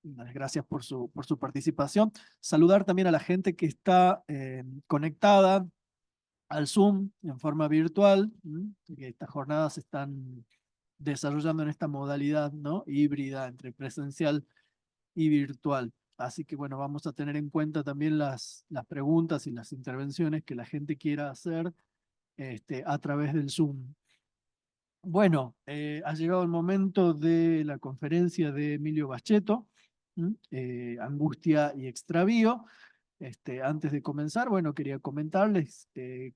Gracias por su participación. Saludar también a la gente que está conectada al Zoom en forma virtual, que estas jornadas se están desarrollando en esta modalidad, ¿no? Híbrida entre presencial y virtual. Así que bueno, vamos a tener en cuenta también las preguntas y las intervenciones que la gente quiera hacer a través del Zoom. Bueno, ha llegado el momento de la conferencia de Emilio Bacheto, Angustia y Extravío. Antes de comenzar, bueno, quería comentarles que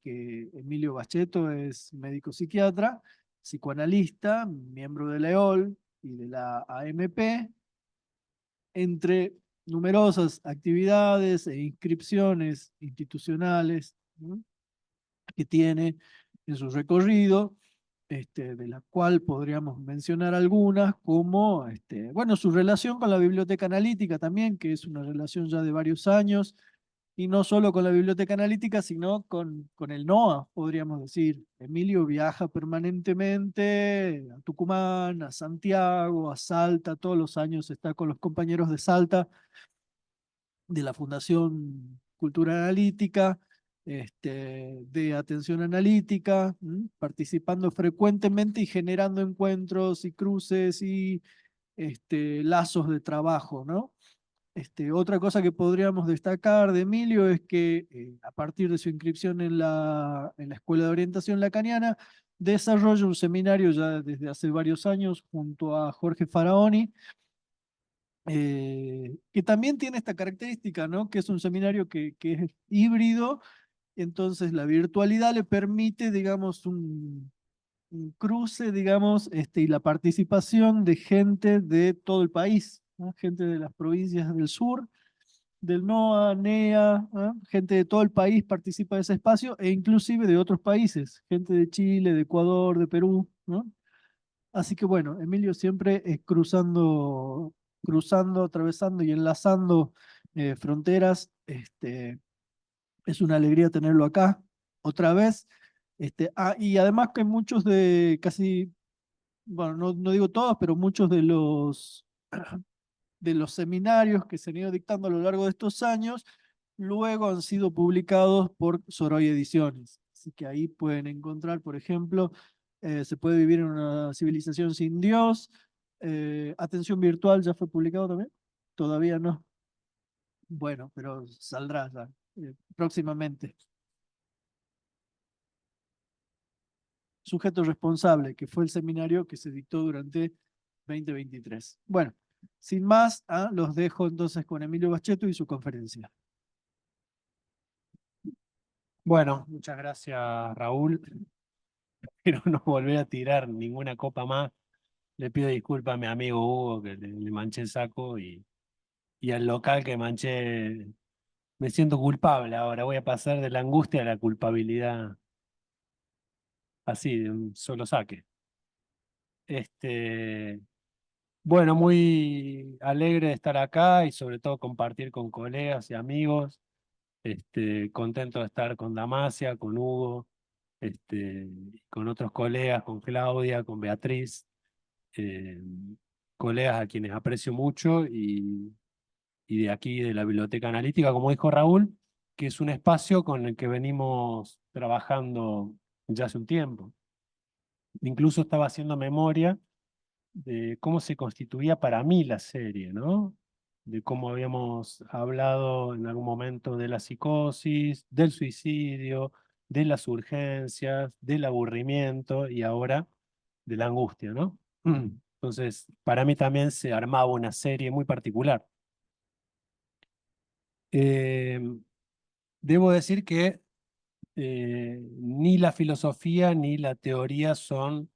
Emilio Bacheto es médico psiquiatra, psicoanalista, miembro de la EOL y de la AMP, entre numerosas actividades e inscripciones institucionales, ¿no?, que tiene en su recorrido, de la cual podríamos mencionar algunas, como bueno, su relación con la biblioteca analítica también, que es una relación ya de varios años, y no solo con la biblioteca analítica, sino con el NOA, podríamos decir. Emilio viaja permanentemente a Tucumán, a Santiago, a Salta, todos los años está con los compañeros de Salta, de la Fundación Cultura Analítica, de atención analítica, participando frecuentemente y generando encuentros y cruces y lazos de trabajo, ¿no? Otra cosa que podríamos destacar de Emilio es que a partir de su inscripción en en la Escuela de Orientación Lacaniana, desarrolla un seminario ya desde hace varios años junto a Jorge Faraoni, que también tiene esta característica, ¿no? Que es un seminario que es híbrido, entonces la virtualidad le permite, digamos, un cruce, digamos, y la participación de gente de todo el país, ¿no? Gente de las provincias del sur, del NOA, NEA, ¿no? Gente de todo el país participa de ese espacio e inclusive de otros países, gente de Chile, de Ecuador, de Perú, ¿no? Así que bueno, Emilio siempre cruzando, atravesando y enlazando fronteras. Es una alegría tenerlo acá otra vez. Y además que muchos de casi, bueno, no digo todos, pero muchos de los seminarios que se han ido dictando a lo largo de estos años, luego han sido publicados por Soroy Ediciones. Así que ahí pueden encontrar, por ejemplo, Se puede vivir en una civilización sin Dios. Atención virtual ya fue publicado también. Todavía no. Bueno, pero saldrá ya próximamente. Sujeto responsable, que fue el seminario que se dictó durante 2023. Bueno, sin más, los dejo entonces con Emilio Bacheto y su conferencia. Bueno, muchas gracias, Raúl. Pero no volver a tirar ninguna copa más. Le pido disculpas a mi amigo Hugo que le manché el saco y al local que manché. Me siento culpable ahora. Voy a pasar de la angustia a la culpabilidad así, de un solo saque. Este, bueno, muy alegre de estar acá y sobre todo compartir con colegas y amigos. Contento de estar con Damasia, con Hugo, con otros colegas, con Claudia, con Beatriz, eh, colegas a quienes aprecio mucho y de aquí de la Biblioteca Analítica, como dijo Raúl, que es un espacio con el que venimos trabajando ya hace un tiempo. Incluso estaba haciendo memoria de cómo se constituía para mí la serie, ¿no? De cómo habíamos hablado en algún momento de la psicosis, del suicidio, de las urgencias, del aburrimiento y ahora de la angustia, ¿no? Entonces, para mí también se armaba una serie muy particular. Eh, Debo decir que ni la filosofía ni la teoría son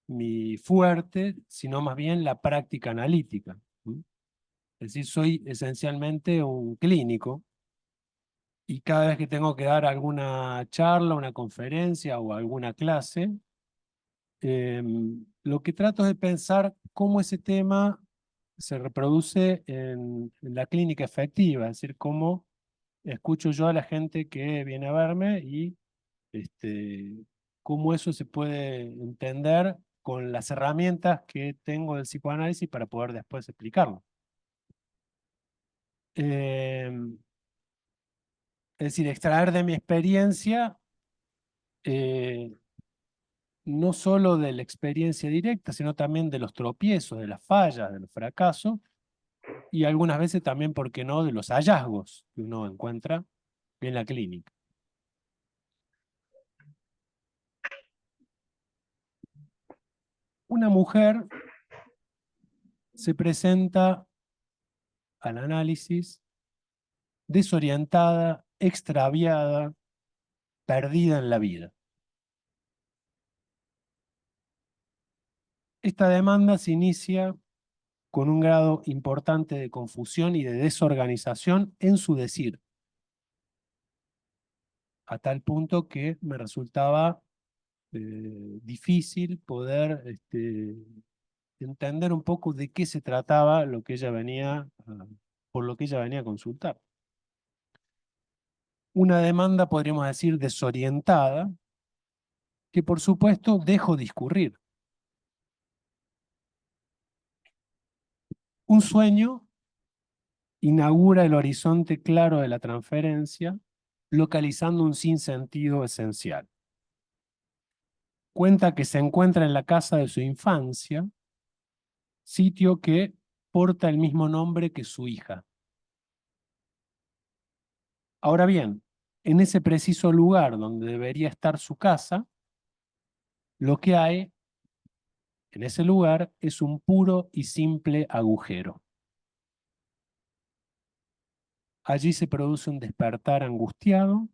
mi fuerte, sino más bien la práctica analítica. Es decir, soy esencialmente un clínico y cada vez que tengo que dar alguna charla, una conferencia o alguna clase, lo que trato es de pensar cómo ese tema se reproduce en la clínica efectiva, es decir, cómo escucho yo a la gente que viene a verme y este, cómo eso se puede entender con las herramientas que tengo del psicoanálisis para poder después explicarlo. Es decir, extraer de mi experiencia, eh, no solo de la experiencia directa, sino también de los tropiezos, de las fallas, de los fracasos, y algunas veces también, ¿por qué no?, de los hallazgos que uno encuentra en la clínica. Una mujer se presenta al análisis desorientada, extraviada, perdida en la vida. Esta demanda se inicia con un grado importante de confusión y de desorganización en su decir, a tal punto que me resultaba difícil poder entender un poco de qué se trataba lo que ella venía, por lo que ella venía a consultar. Una demanda, podríamos decir, desorientada, que por supuesto dejo discurrir. Un sueño inaugura el horizonte claro de la transferencia, localizando un sinsentido esencial. Cuenta que se encuentra en la casa de su infancia, sitio que porta el mismo nombre que su hija. Ahora bien, en ese preciso lugar donde debería estar su casa, lo que hay en ese lugar es un puro y simple agujero. Allí se produce un despertar angustiado,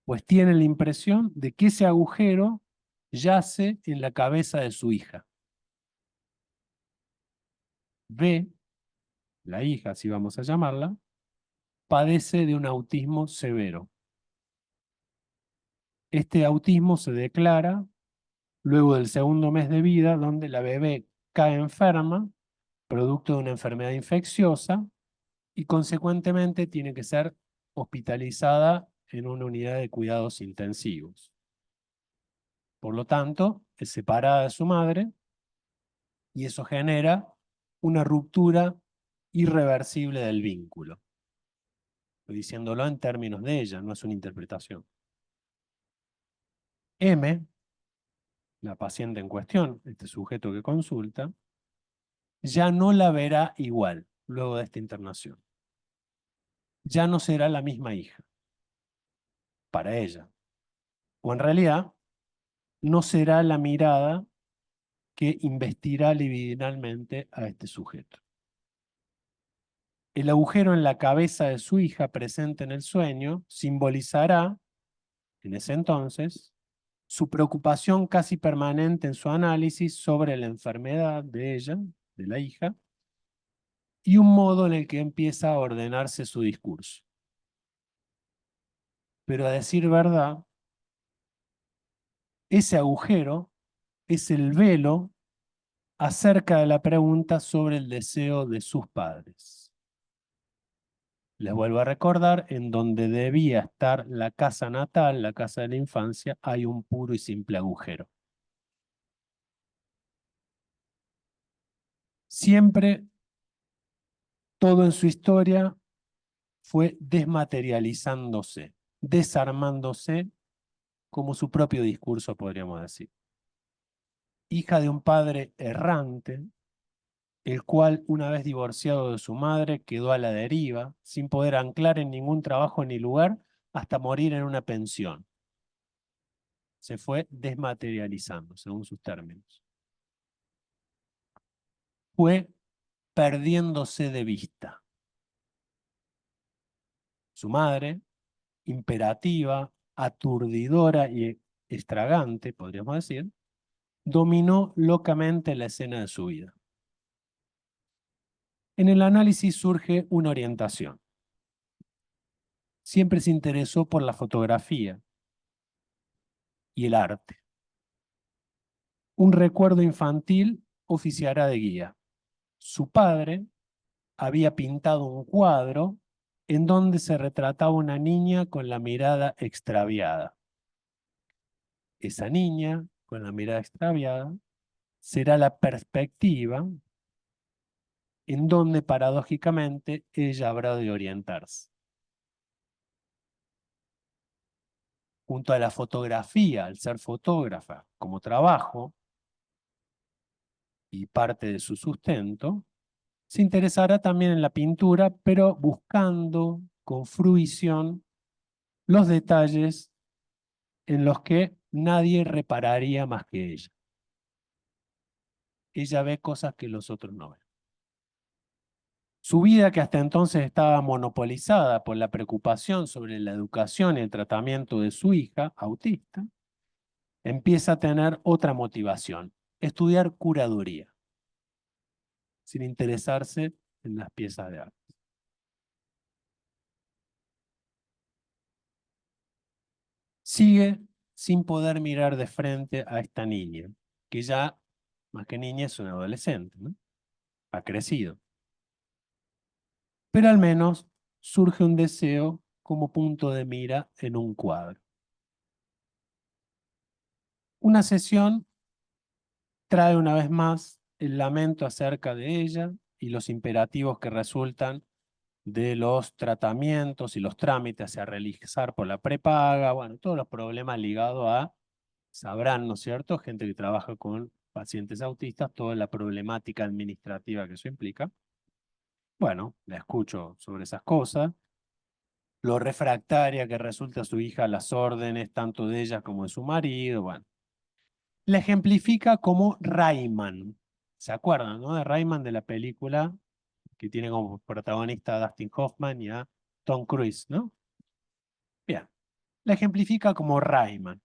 pues tiene la impresión de que ese agujero yace en la cabeza de su hija. B, la hija, así vamos a llamarla, padece de un autismo severo. Este autismo se declara luego del segundo mes de vida, donde la bebé cae enferma, producto de una enfermedad infecciosa, y consecuentemente tiene que ser hospitalizada en una unidad de cuidados intensivos. Por lo tanto, es separada de su madre y eso genera una ruptura irreversible del vínculo. Estoy diciéndolo en términos de ella, no es una interpretación. M, la paciente en cuestión, este sujeto que consulta, ya no la verá igual luego de esta internación. Ya no será la misma hija para ella. O en realidad, no será la mirada que investirá libidinalmente a este sujeto. El agujero en la cabeza de su hija presente en el sueño simbolizará, en ese entonces, su preocupación casi permanente en su análisis sobre la enfermedad de ella, de la hija, y un modo en el que empieza a ordenarse su discurso. Pero a decir verdad, ese agujero es el velo acerca de la pregunta sobre el deseo de sus padres. Les vuelvo a recordar, en donde debía estar la casa natal, la casa de la infancia, hay un puro y simple agujero. Siempre todo en su historia fue desmaterializándose, desarmándose, como su propio discurso, podríamos decir. Hija de un padre errante, el cual, una vez divorciado de su madre, quedó a la deriva, sin poder anclar en ningún trabajo ni lugar, hasta morir en una pensión. Se fue desmaterializando, según sus términos. Fue perdiéndose de vista. Su madre, imperativa, aturdidora y estragante, podríamos decir, dominó locamente la escena de su vida. En el análisis surge una orientación. Siempre se interesó por la fotografía y el arte. Un recuerdo infantil oficiará de guía. Su padre había pintado un cuadro en donde se retrataba una niña con la mirada extraviada. Esa niña, con la mirada extraviada, será la perspectiva en donde paradójicamente ella habrá de orientarse. Junto a la fotografía, al ser fotógrafa como trabajo y parte de su sustento, se interesará también en la pintura, pero buscando con fruición los detalles en los que nadie repararía más que ella. Ella ve cosas que los otros no ven. Su vida, que hasta entonces estaba monopolizada por la preocupación sobre la educación y el tratamiento de su hija autista, empieza a tener otra motivación: estudiar curaduría, sin interesarse en las piezas de arte. Sigue sin poder mirar de frente a esta niña, que ya, más que niña, es una adolescente, ¿no? Ha crecido. Pero al menos surge un deseo como punto de mira en un cuadro. Una sesión trae una vez más el lamento acerca de ella y los imperativos que resultan de los tratamientos y los trámites a realizar por la prepaga, bueno, todos los problemas ligados a, sabrán, ¿no es cierto?, gente que trabaja con pacientes autistas, toda la problemática administrativa que eso implica. Bueno, la escucho sobre esas cosas, lo refractaria que resulta su hija a las órdenes, tanto de ella como de su marido, bueno. La ejemplifica como Rayman. ¿Se acuerdan, no? De Rayman, de la película que tiene como protagonista a Dustin Hoffman y a Tom Cruise, ¿no? Bien. La ejemplifica como Rayman.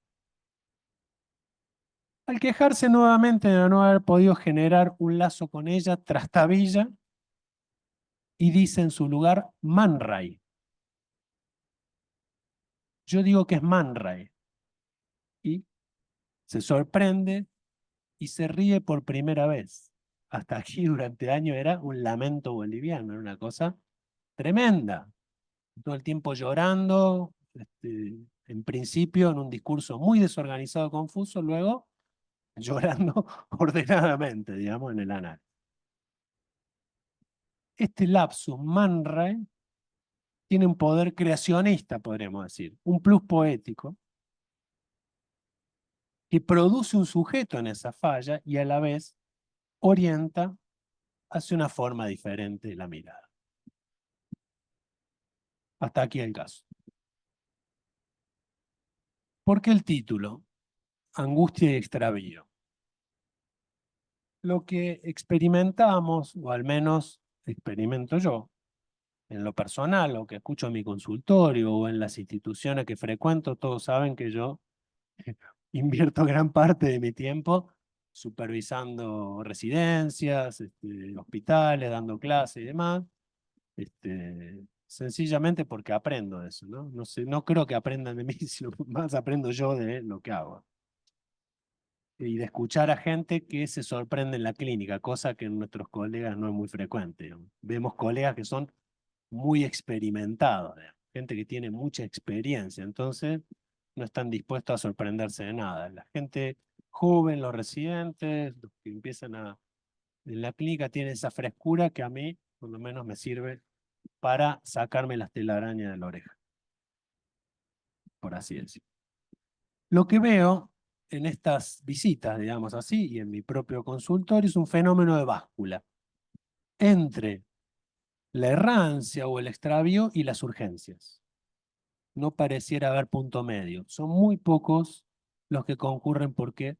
Al quejarse nuevamente de no haber podido generar un lazo con ella, trastabilla y dice en su lugar Man Ray. Yo digo que es Man Ray. Y se sorprende y se ríe por primera vez. Hasta aquí durante años era un lamento boliviano, era una cosa tremenda. Todo el tiempo llorando, en principio en un discurso muy desorganizado, confuso, luego llorando ordenadamente, digamos, en el análisis. Este lapsus Man Ray tiene un poder creacionista, podríamos decir, un plus poético, que produce un sujeto en esa falla y a la vez orienta hacia una forma diferente de la mirada. Hasta aquí el caso. ¿Por qué el título? Angustia y extravío. Lo que experimentamos, o al menos experimento yo, en lo personal, o que escucho en mi consultorio, o en las instituciones que frecuento, todos saben que yo invierto gran parte de mi tiempo supervisando residencias, hospitales, dando clases y demás, sencillamente porque aprendo de eso, ¿no? No sé, no creo que aprendan de mí, sino más aprendo yo de lo que hago. Y de escuchar a gente que se sorprende en la clínica, cosa que en nuestros colegas no es muy frecuente, digamos. Vemos colegas que son muy experimentados, digamos, gente que tiene mucha experiencia, entonces no están dispuestos a sorprenderse de nada. La gente joven, los residentes, los que empiezan en la clínica, tienen esa frescura que a mí, por lo menos, me sirve para sacarme las telarañas de la oreja, por así decirlo. Lo que veo en estas visitas, digamos así, y en mi propio consultorio, es un fenómeno de báscula entre la errancia o el extravío y las urgencias. No pareciera haber punto medio. Son muy pocos los que concurren porque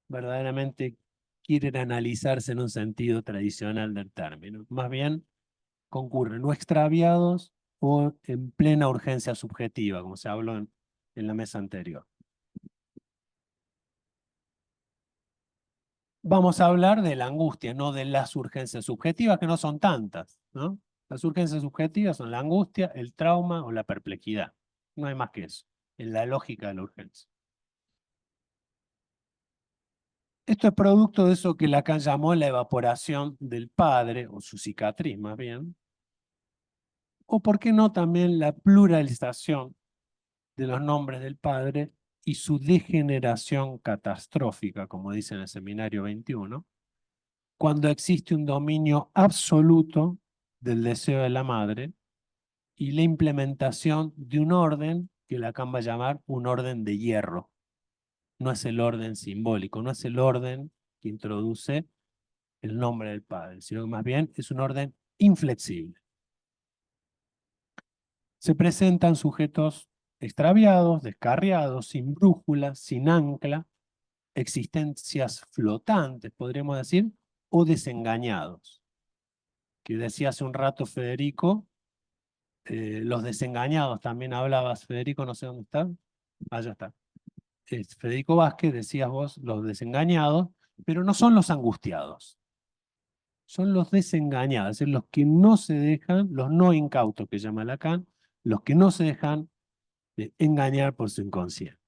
verdaderamente quieren analizarse en un sentido tradicional del término. Más bien concurren o extraviados o en plena urgencia subjetiva, como se habló en la mesa anterior. Vamos a hablar de la angustia, no de las urgencias subjetivas, que no son tantas, ¿no? Las urgencias subjetivas son la angustia, el trauma o la perplejidad. No hay más que eso, en la lógica de la urgencia. Esto es producto de eso que Lacan llamó la evaporación del padre, o su cicatriz más bien, o por qué no también la pluralización de los nombres del padre y su degeneración catastrófica, como dice en el seminario 21, cuando existe un dominio absoluto del deseo de la madre y la implementación de un orden que Lacan va a llamar un orden de hierro. No es el orden simbólico, no es el orden que introduce el nombre del padre, sino que más bien es un orden inflexible. Se presentan sujetos extraviados, descarriados, sin brújula, sin ancla, existencias flotantes, podríamos decir, o desengañados. Que decía hace un rato Federico, los desengañados también hablabas, Federico, no sé dónde está. Allá está. Federico Vázquez, decías vos, los desengañados, pero no son los angustiados. Son los desengañados, es decir, los que no se dejan, los no incautos que llama Lacan, los que no se dejan engañar por su inconsciente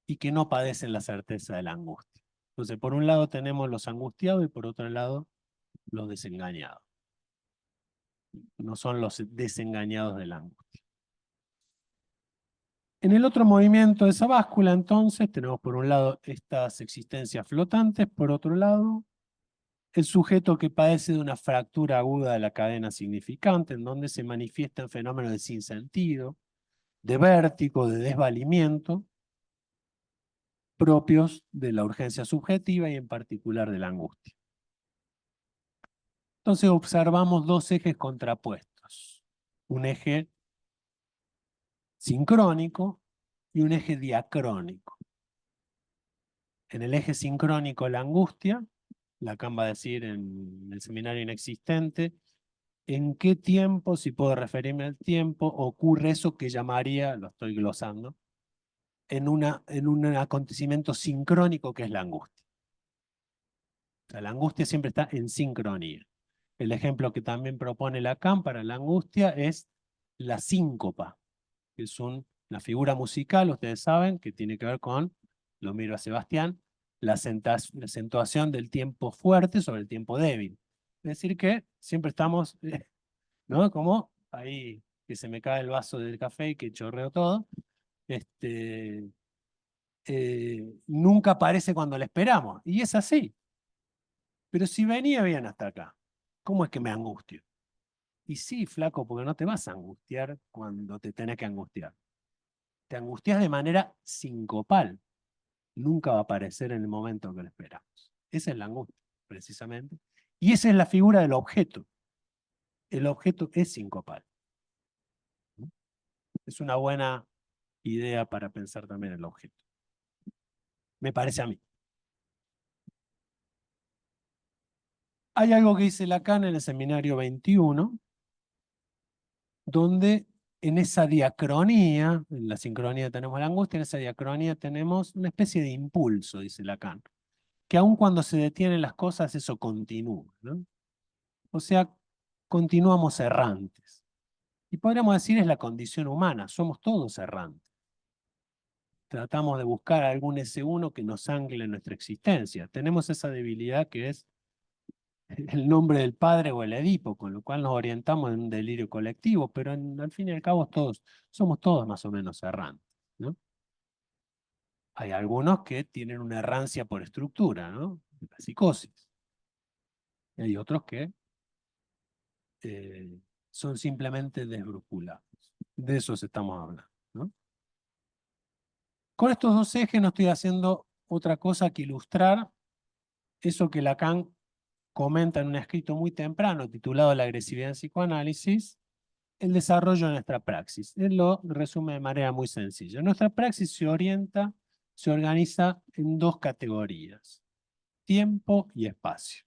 y que no padecen la certeza de la angustia. Entonces, por un lado tenemos los angustiados y por otro lado los desengañados. No son los desengañados de la angustia. En el otro movimiento de esa báscula, entonces, tenemos por un lado estas existencias flotantes, por otro lado, el sujeto que padece de una fractura aguda de la cadena significante, en donde se manifiestan fenómenos de sinsentido, de vértigo, de desvalimiento, propios de la urgencia subjetiva y en particular de la angustia. Entonces observamos dos ejes contrapuestos, un eje sincrónico y un eje diacrónico. En el eje sincrónico la angustia, Lacan va a decir en el seminario inexistente, ¿en qué tiempo, si puedo referirme al tiempo, ocurre eso que llamaría, lo estoy glosando, en un acontecimiento sincrónico que es la angustia? O sea, la angustia siempre está en sincronía. El ejemplo que también propone Lacan para la angustia es la síncopa, que es una figura musical, ustedes saben, que tiene que ver con, lo miro a Sebastián, la acentuación del tiempo fuerte sobre el tiempo débil. Es decir que siempre estamos, ¿no? Como ahí que se me cae el vaso del café y que chorreo todo. Nunca aparece cuando le esperamos. Y es así. Pero si venía bien hasta acá, ¿cómo es que me angustio? Y sí, flaco, porque no te vas a angustiar cuando te tenés que angustiar. Te angustias de manera sincopal. Nunca va a aparecer en el momento que lo esperamos. Esa es la angustia, precisamente. Y esa es la figura del objeto. El objeto es sincopal. Es una buena idea para pensar también el objeto. Me parece a mí. Hay algo que dice Lacan en el seminario 21, donde en esa diacronía, en la sincronía tenemos la angustia, en esa diacronía tenemos una especie de impulso, dice Lacan, que aun cuando se detienen las cosas, eso continúa, ¿no? O sea, continuamos errantes. Y podríamos decir es la condición humana, somos todos errantes. Tratamos de buscar algún S1 que nos ancle en nuestra existencia. Tenemos esa debilidad que es el nombre del padre o el Edipo, con lo cual nos orientamos en un delirio colectivo, pero al fin y al cabo somos todos más o menos errantes, ¿no? Hay algunos que tienen una errancia por estructura, ¿no? La psicosis. Y hay otros que son simplemente desbrújulados. De esos estamos hablando, ¿no? Con estos dos ejes no estoy haciendo otra cosa que ilustrar eso que Lacan comenta en un escrito muy temprano titulado La agresividad en psicoanálisis, el desarrollo de nuestra praxis. Él lo resume de manera muy sencilla. Nuestra praxis se organiza en dos categorías, tiempo y espacio.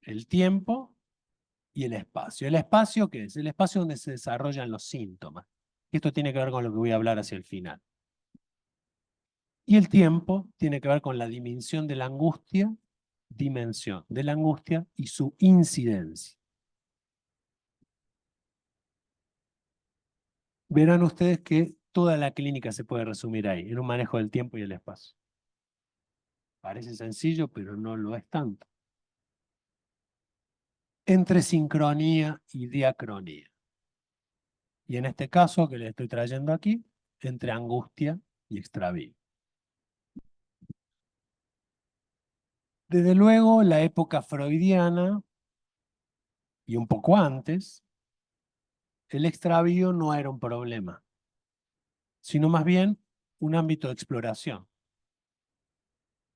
El tiempo y el espacio. ¿El espacio qué es? El espacio donde se desarrollan los síntomas. Esto tiene que ver con lo que voy a hablar hacia el final. Y el tiempo tiene que ver con la dimensión de la angustia y su incidencia. Verán ustedes que toda la clínica se puede resumir ahí, en un manejo del tiempo y el espacio. Parece sencillo, pero no lo es tanto. Entre sincronía y diacronía. Y en este caso que les estoy trayendo aquí, entre angustia y extravío. Desde luego, la época freudiana y un poco antes, el extravío no era un problema, sino más bien un ámbito de exploración.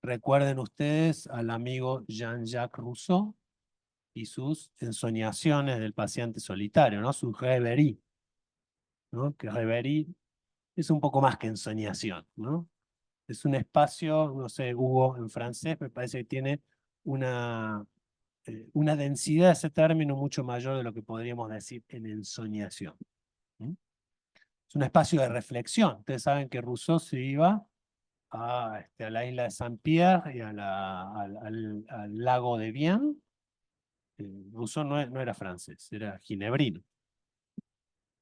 Recuerden ustedes al amigo Jean-Jacques Rousseau y sus ensoñaciones del paciente solitario, ¿no? Sus rêveries, ¿no? Que rêverie es un poco más que ensoñación, ¿no? Es un espacio, no sé, Hugo en francés, me parece que tiene una densidad de ese término mucho mayor de lo que podríamos decir en ensoñación. Es un espacio de reflexión. Ustedes saben que Rousseau se iba a la isla de Saint-Pierre y al lago de Bienne. Rousseau no era francés, era ginebrino.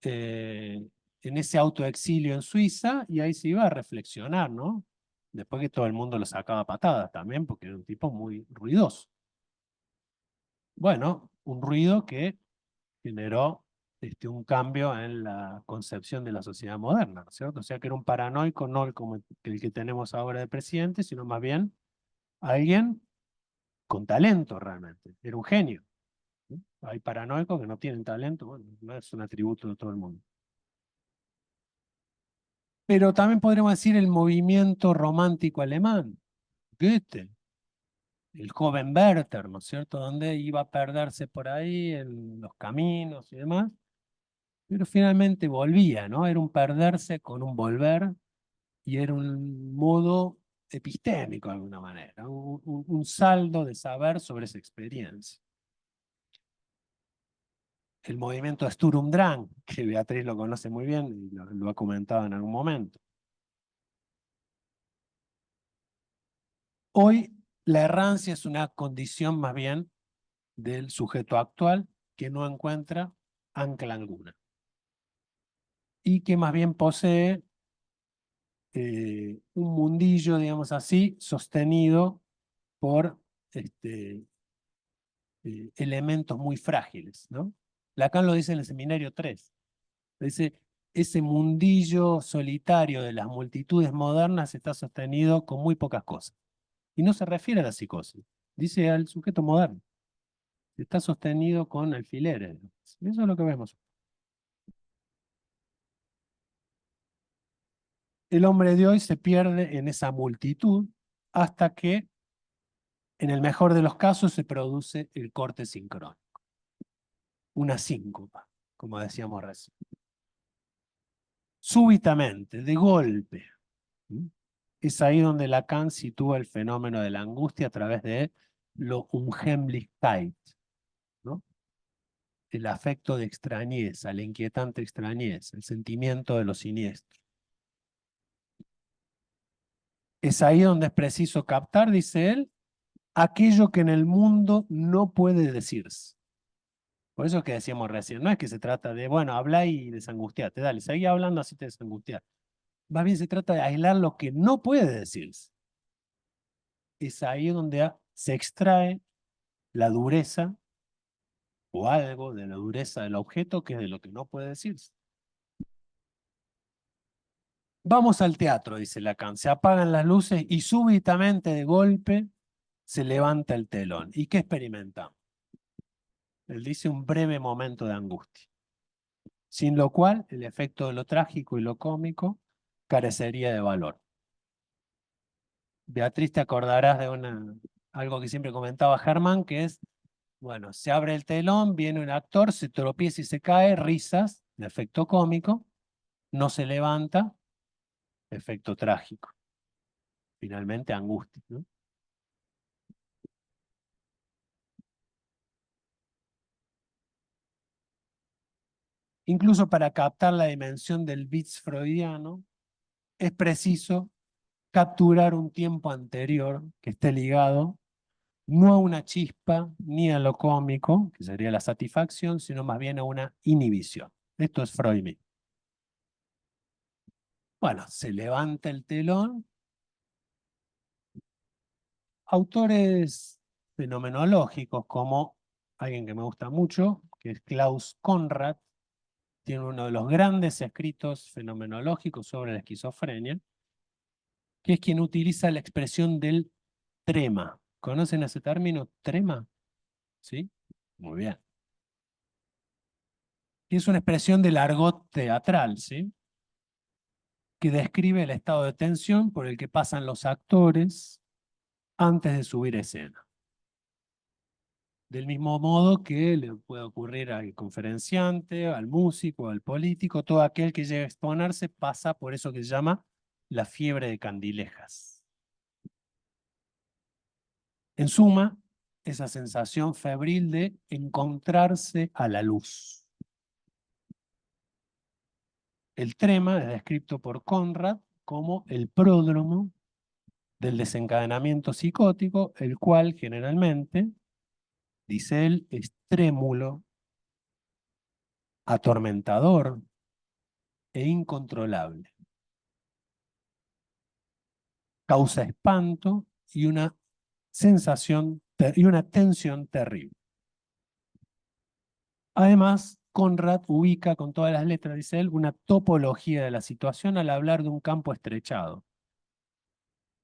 En ese autoexilio en Suiza, y ahí se iba a reflexionar, ¿no? Después que todo el mundo lo sacaba a patadas también, porque era un tipo muy ruidoso. Bueno, un ruido que generó un cambio en la concepción de la sociedad moderna, ¿no es cierto? O sea, que era un paranoico, no como el que tenemos ahora de presidente, sino más bien alguien con talento realmente. Era un genio. ¿Sí? Hay paranoicos que no tienen talento, bueno, no es un atributo de todo el mundo. Pero también podríamos decir el movimiento romántico alemán, Goethe, el joven Werther, ¿no es cierto? Donde iba a perderse por ahí en los caminos y demás, pero finalmente volvía, ¿no? Era un perderse con un volver y era un modo epistémico de alguna manera, un saldo de saber sobre esa experiencia. El movimiento Sturm und Drang, que Beatriz lo conoce muy bien y lo ha comentado en algún momento. Hoy la errancia es una condición más bien del sujeto actual que no encuentra ancla alguna y que más bien posee un mundillo, digamos así, sostenido por elementos muy frágiles, ¿no? Lacan lo dice en el Seminario 3. Dice, ese mundillo solitario de las multitudes modernas está sostenido con muy pocas cosas. Y no se refiere a la psicosis, dice al sujeto moderno. Está sostenido con alfileres. Eso es lo que vemos. El hombre de hoy se pierde en esa multitud hasta que, en el mejor de los casos, se produce el corte sincrónico. Una síncopa, como decíamos recién. Súbitamente, de golpe. Es ahí donde Lacan sitúa el fenómeno de la angustia a través de lo Unheimlichkeit, ¿no? El afecto de extrañeza, la inquietante extrañeza, el sentimiento de lo siniestro. Es ahí donde es preciso captar, dice él, aquello que en el mundo no puede decirse. Por eso es que decíamos recién, no es que se trata de, bueno, habla y desangustiate, dale, seguí hablando así te desangustias. Más bien se trata de aislar lo que no puede decirse. Es ahí donde se extrae la dureza o algo de la dureza del objeto que es de lo que no puede decirse. Vamos al teatro, dice Lacan, se apagan las luces y súbitamente de golpe se levanta el telón. ¿Y qué experimentamos? Él dice un breve momento de angustia, sin lo cual el efecto de lo trágico y lo cómico carecería de valor. Beatriz, te acordarás de algo que siempre comentaba Germán, que es, bueno, se abre el telón, viene un actor, se tropieza y se cae, risas, de efecto cómico, no se levanta, efecto trágico. Finalmente, angustia, ¿no? Incluso para captar la dimensión del bits freudiano, es preciso capturar un tiempo anterior que esté ligado no a una chispa ni a lo cómico, que sería la satisfacción, sino más bien a una inhibición. Esto es Freud mismo. Bueno, se levanta el telón. Autores fenomenológicos como alguien que me gusta mucho, que es Klaus Conrad, tiene uno de los grandes escritos fenomenológicos sobre la esquizofrenia, que es quien utiliza la expresión del trema ¿Conocen ese término? Trema. ¿Sí? Muy bien. Y es una expresión del argot teatral, ¿sí? Que describe el estado de tensión por el que pasan los actores antes de subir a escena. Del mismo modo que le puede ocurrir al conferenciante, al músico, al político, todo aquel que llega a exponerse pasa por eso que se llama la fiebre de Candilejas. En suma, esa sensación febril de encontrarse a la luz. El trema es descrito por Conrad como el pródromo del desencadenamiento psicótico, el cual generalmente, dice él, es trémulo, atormentador e incontrolable. Causa espanto y una sensación y una tensión terrible. Además, Conrad ubica con todas las letras, dice él, una topología de la situación al hablar de un campo estrechado.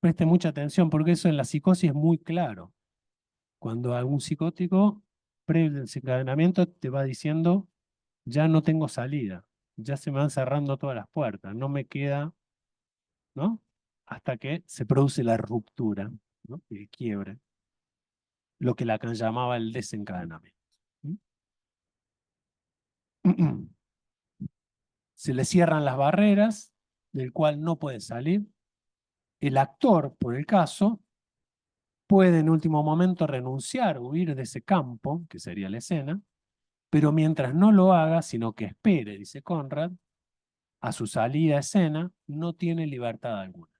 Preste mucha atención porque eso en la psicosis es muy claro. Cuando algún psicótico, previo al desencadenamiento, te va diciendo, ya no tengo salida, ya se me van cerrando todas las puertas, no me queda, ¿no? Hasta que se produce la ruptura, ¿no? El quiebre, lo que Lacan llamaba el desencadenamiento. Se le cierran las barreras, del cual no puede salir. El actor, por el caso, puede en último momento renunciar, huir de ese campo, que sería la escena, pero mientras no lo haga, sino que espere, dice Conrad, a su salida a escena, no tiene libertad alguna.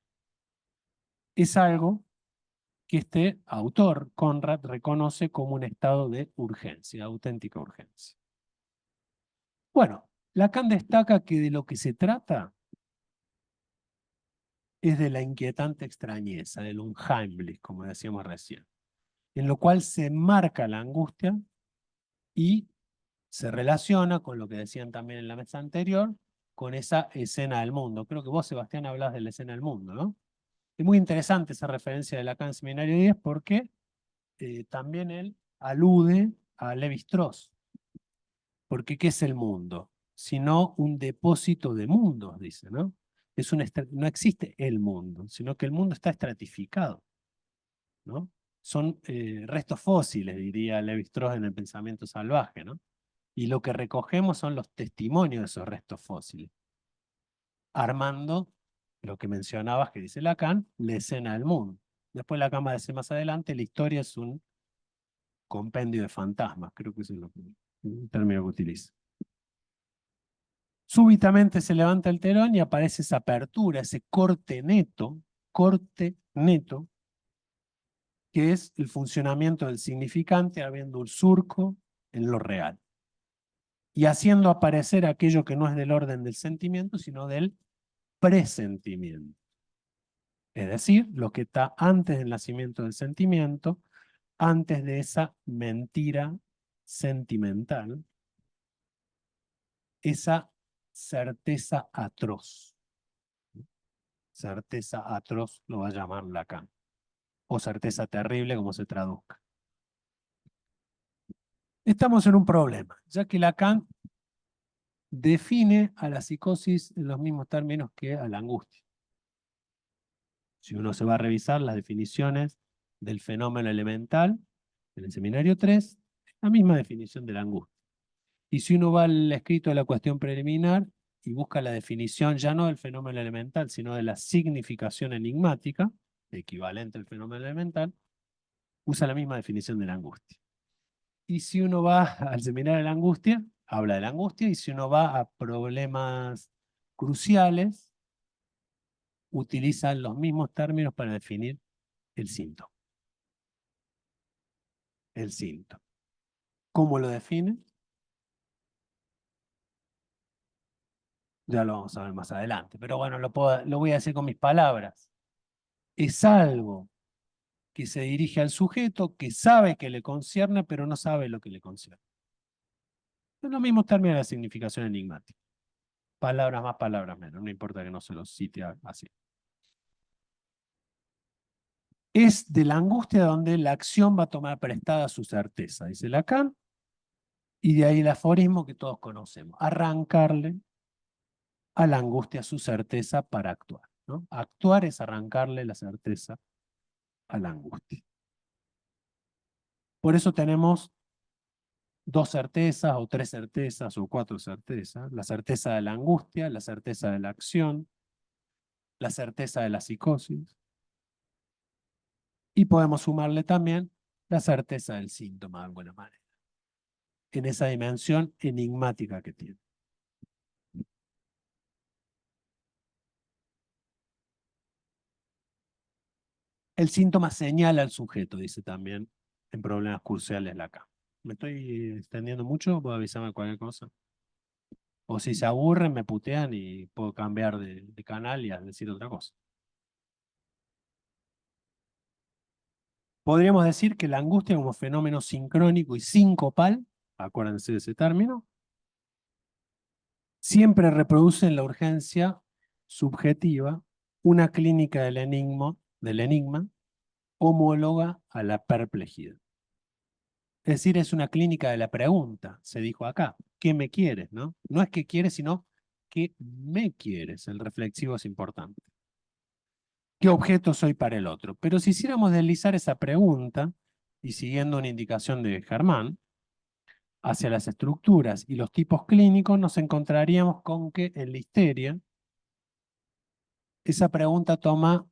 Es algo que este autor, Conrad, reconoce como un estado de urgencia, auténtica urgencia. Bueno, Lacan destaca que de lo que se trata es de la inquietante extrañeza, del Unheimlich, como decíamos recién, en lo cual se marca la angustia y se relaciona con lo que decían también en la mesa anterior, con esa escena del mundo. Creo que vos, Sebastián, hablás de la escena del mundo, ¿no? Es muy interesante esa referencia de Lacan en Seminario 10 porque también él alude a Levi-Strauss. Porque ¿qué es el mundo? Sino un depósito de mundos, dice, ¿no? No existe el mundo, sino que el mundo está estratificado, ¿no? Son restos fósiles, diría Levi-Strauss en el pensamiento salvaje, ¿no? Y lo que recogemos son los testimonios de esos restos fósiles, armando lo que mencionabas que dice Lacan, la escena del mundo. Después Lacan va a decir más adelante, la historia es un compendio de fantasmas, creo que ese es el término que utiliza. Súbitamente se levanta el telón y aparece esa apertura, ese corte neto, que es el funcionamiento del significante habiendo un surco en lo real. Y haciendo aparecer aquello que no es del orden del sentimiento, sino del presentimiento. Es decir, lo que está antes del nacimiento del sentimiento, antes de esa mentira sentimental, esa certeza atroz. Certeza atroz lo va a llamar Lacan. O certeza terrible, como se traduzca. Estamos en un problema, ya que Lacan define a la psicosis en los mismos términos que a la angustia. Si uno se va a revisar las definiciones del fenómeno elemental, en el seminario 3, es la misma definición de la angustia. Y si uno va al escrito de la cuestión preliminar y busca la definición ya no del fenómeno elemental, sino de la significación enigmática, equivalente al fenómeno elemental, usa la misma definición de la angustia. Y si uno va al seminario de la angustia, habla de la angustia, y si uno va a problemas cruciales, utiliza los mismos términos para definir el síntoma. El síntoma. ¿Cómo lo define? Ya lo vamos a ver más adelante. Pero bueno, lo voy a decir con mis palabras. Es algo que se dirige al sujeto, que sabe que le concierne, pero no sabe lo que le concierne. En los mismos términos de la significación enigmática. Palabras más, palabras menos. No importa que no se los cite así. es de la angustia donde la acción va a tomar prestada su certeza, dice Lacan, y de ahí el aforismo que todos conocemos, arrancarle a la angustia su certeza para actuar, ¿no? Actuar es arrancarle la certeza a la angustia. Por eso tenemos dos certezas o tres certezas o cuatro certezas, la certeza de la angustia, la certeza de la acción, la certeza de la psicosis, y podemos sumarle también la certeza del síntoma de alguna manera, en esa dimensión enigmática que tiene. El síntoma señala al sujeto, dice también en problemas cruciales Lacan. ¿Me estoy extendiendo mucho? ¿Puedo avisarme cualquier cosa? O si se aburren, me putean y puedo cambiar de canal y a decir otra cosa. Podríamos decir que la angustia como fenómeno sincrónico y sincopal, acuérdense de ese término, siempre reproduce en la urgencia subjetiva una clínica del enigma homóloga a la perplejidad. Es decir, es una clínica de la pregunta, se dijo acá. ¿Qué me quieres? ¿No? No es que quieres, sino ¿qué me quieres? El reflexivo es importante. ¿Qué objeto soy para el otro? Pero si hiciéramos deslizar esa pregunta, y siguiendo una indicación de Germán, hacia las estructuras y los tipos clínicos, nos encontraríamos con que en la histeria, esa pregunta toma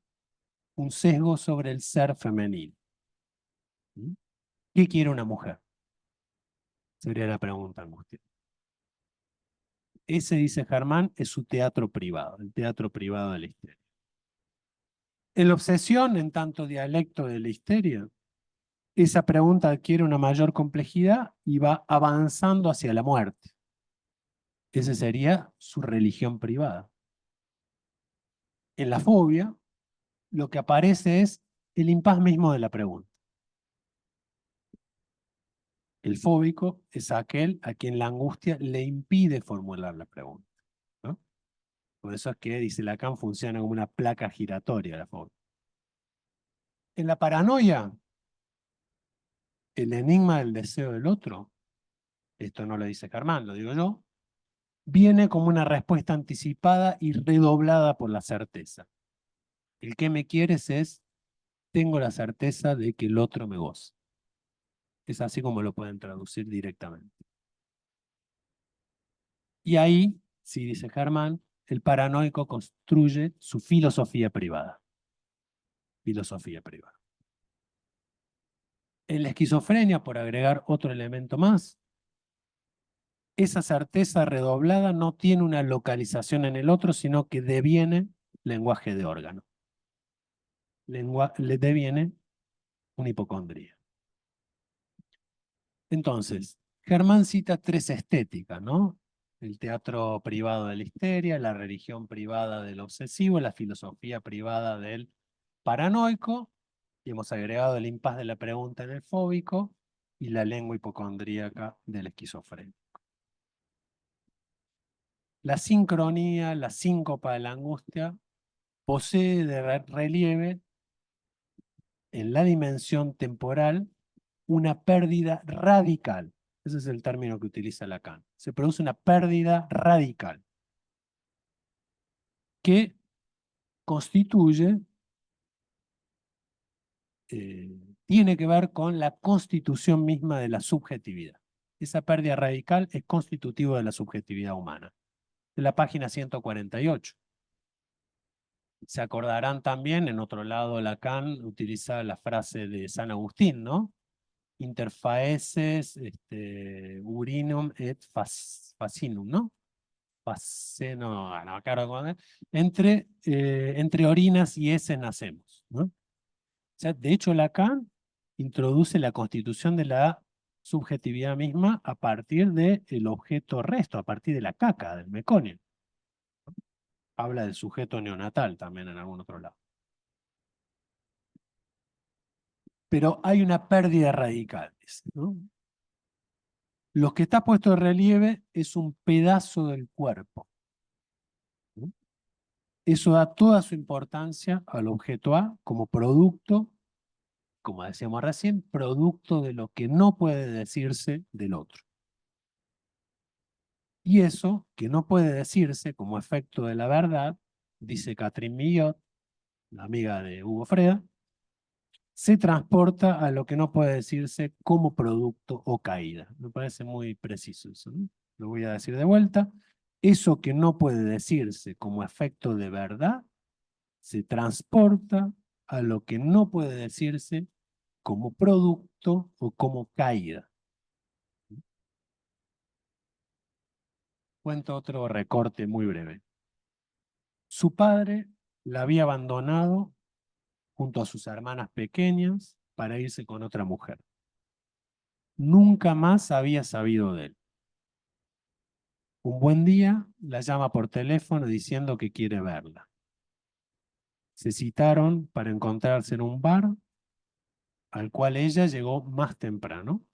un sesgo sobre el ser femenino. ¿Mm? ¿Qué quiere una mujer? Sería la pregunta angustia. Ese, dice Germán, es su teatro privado, el teatro privado de la histeria. En la obsesión, en tanto dialecto de la histeria, esa pregunta adquiere una mayor complejidad y va avanzando hacia la muerte. Esa sería su religión privada. En la fobia, lo que aparece es el impas mismo de la pregunta. El fóbico es aquel a quien la angustia le impide formular la pregunta, ¿no? Por eso es que, dice Lacan, funciona como una placa giratoria la fobia. En la paranoia, el enigma del deseo del otro, esto no lo dice Germán, lo digo yo, viene como una respuesta anticipada y redoblada por la certeza. El que me quieres es, tengo la certeza de que el otro me goza. Es así como lo pueden traducir directamente. Y ahí, sí dice Germán, el paranoico construye su filosofía privada. Filosofía privada. En la esquizofrenia, por agregar otro elemento más, esa certeza redoblada no tiene una localización en el otro, sino que deviene lenguaje de órgano. Le deviene una hipocondría. Entonces, Germán cita tres estéticas, ¿no? El teatro privado de la histeria, la religión privada del obsesivo, la filosofía privada del paranoico, y hemos agregado el impas de la pregunta en el fóbico y la lengua hipocondríaca del esquizofrénico. La sincronía, la síncopa de la angustia, posee de relieve en la dimensión temporal una pérdida radical. Ese es el término que utiliza Lacan. Se produce una pérdida radical que constituye, tiene que ver con la constitución misma de la subjetividad. Esa pérdida radical es constitutiva de la subjetividad humana. De la página 148. Se acordarán también, en otro lado, Lacan utiliza la frase de San Agustín, ¿no? Interfaeces urinum et fascinum, ¿no? No, claro, entre orinas y heces nacemos, ¿no? O sea, de hecho, Lacan introduce la constitución de la subjetividad misma a partir del objeto resto, a partir de la caca, del meconio. Habla del sujeto neonatal también en algún otro lado. Pero hay una pérdida radical, ¿no? Lo que está puesto de relieve es un pedazo del cuerpo, ¿no? Eso da toda su importancia al objeto A como producto como decíamos recién, producto de lo que no puede decirse del otro. Y eso que no puede decirse como efecto de la verdad, dice Catherine Millot, la amiga de Hugo Freda, se transporta a lo que no puede decirse como producto o caída. Me parece muy preciso eso, ¿no? Lo voy a decir de vuelta. Eso que no puede decirse como efecto de verdad se transporta a lo que no puede decirse como producto o como caída. Cuento otro recorte muy breve. Su padre la había abandonado junto a sus hermanas pequeñas para irse con otra mujer. Nunca más había sabido de él. Un buen día la llama por teléfono diciendo que quiere verla. Se citaron para encontrarse en un bar al cual ella llegó más temprano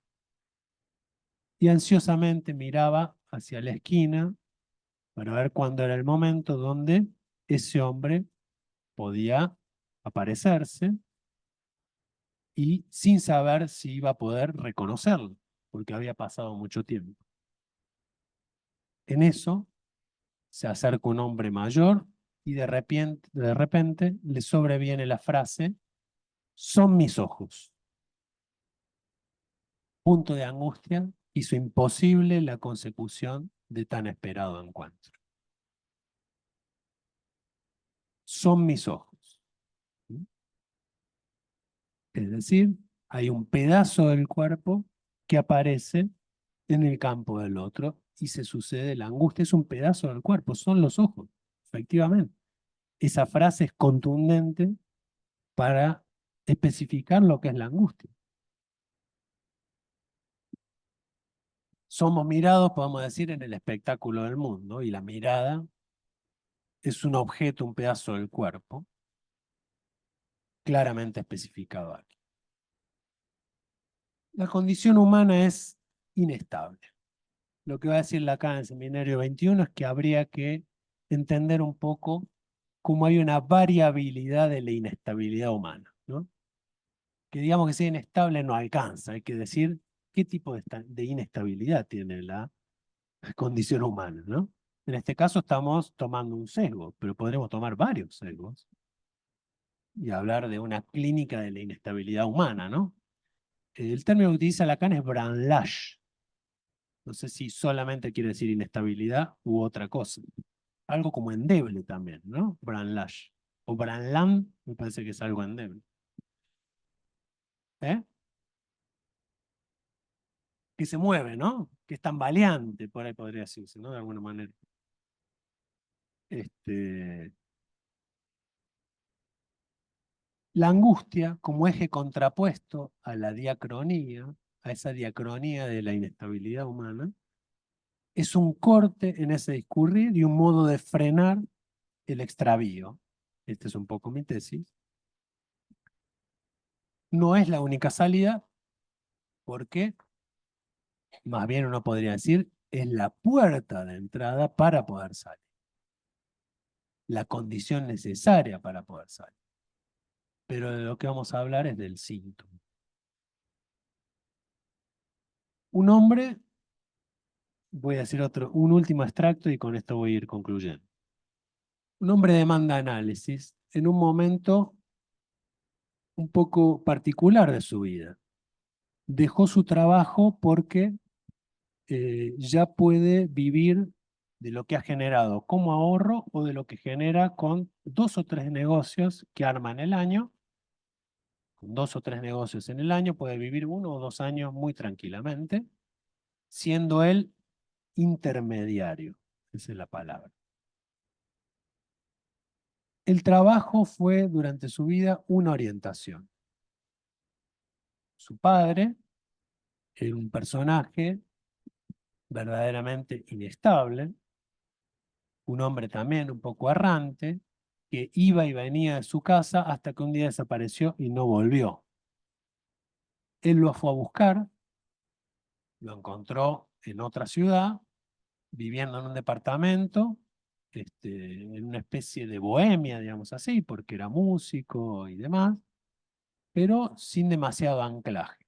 y ansiosamente miraba hacia la esquina para ver cuándo era el momento donde ese hombre podía aparecerse y sin saber si iba a poder reconocerlo, porque había pasado mucho tiempo. En eso se acerca un hombre mayor y de repente le sobreviene la frase, son mis ojos. Punto de angustia hizo imposible la consecución de tan esperado encuentro. Son mis ojos. Es decir, hay un pedazo del cuerpo que aparece en el campo del otro y se sucede la angustia. Es un pedazo del cuerpo, son los ojos, efectivamente. Esa frase es contundente para especificar lo que es la angustia. Somos mirados, podemos decir, en el espectáculo del mundo, y la mirada es un objeto, un pedazo del cuerpo, claramente especificado aquí. La condición humana es inestable. Lo que va a decir Lacan en el Seminario 21 es que habría que entender un poco cómo hay una variabilidad de la inestabilidad humana, ¿no? Que digamos que sea inestable no alcanza, hay que decir qué tipo de inestabilidad tiene la condición humana, ¿no? En este caso estamos tomando un sesgo, pero podremos tomar varios sesgos y hablar de una clínica de la inestabilidad humana, ¿no? El término que utiliza Lacan es branlage. No sé si solamente quiere decir inestabilidad u otra cosa. Algo como endeble también, ¿no? Branlage. O Branlam, me parece que es algo endeble. ¿Eh? Que se mueve, ¿no? Que es tambaleante, por ahí podría decirse, ¿no? De alguna manera. La angustia, como eje contrapuesto a la diacronía, a esa diacronía de la inestabilidad humana, es un corte en ese discurrir y un modo de frenar el extravío. Esta es un poco mi tesis. No es la única salida, porque más bien uno podría decir, es la puerta de entrada para poder salir. La condición necesaria para poder salir. Pero de lo que vamos a hablar es del síntoma. Un hombre, voy a decir un último extracto y con esto voy a ir concluyendo. Un hombre demanda análisis en un momento un poco particular de su vida. Dejó su trabajo porque ya puede vivir de lo que ha generado como ahorro o de lo que genera con 2 o 3 negocios que arman el año. Con 2 o 3 negocios en el año puede vivir 1 o 2 años muy tranquilamente, siendo él intermediario. Esa es la palabra. El trabajo fue durante su vida una orientación. Su padre era un personaje verdaderamente inestable, un hombre también un poco errante, que iba y venía de su casa hasta que un día desapareció y no volvió. Él lo fue a buscar, lo encontró en otra ciudad, viviendo en un departamento, en una especie de bohemia, digamos así, porque era músico y demás. pero sin demasiado anclaje.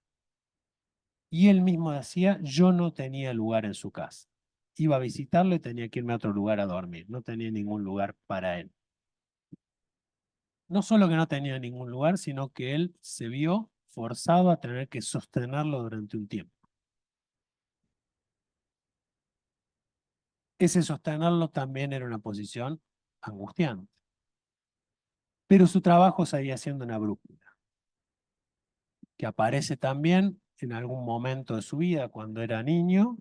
Y él mismo decía, yo no tenía lugar en su casa. Iba a visitarlo y tenía que irme a otro lugar a dormir. No tenía ningún lugar para él. No solo que no tenía ningún lugar, sino que él se vio forzado a tener que sostenerlo durante un tiempo. Ese sostenerlo también era una posición angustiante. Pero su trabajo seguía siendo una brújula, que aparece también en algún momento de su vida, cuando era niño,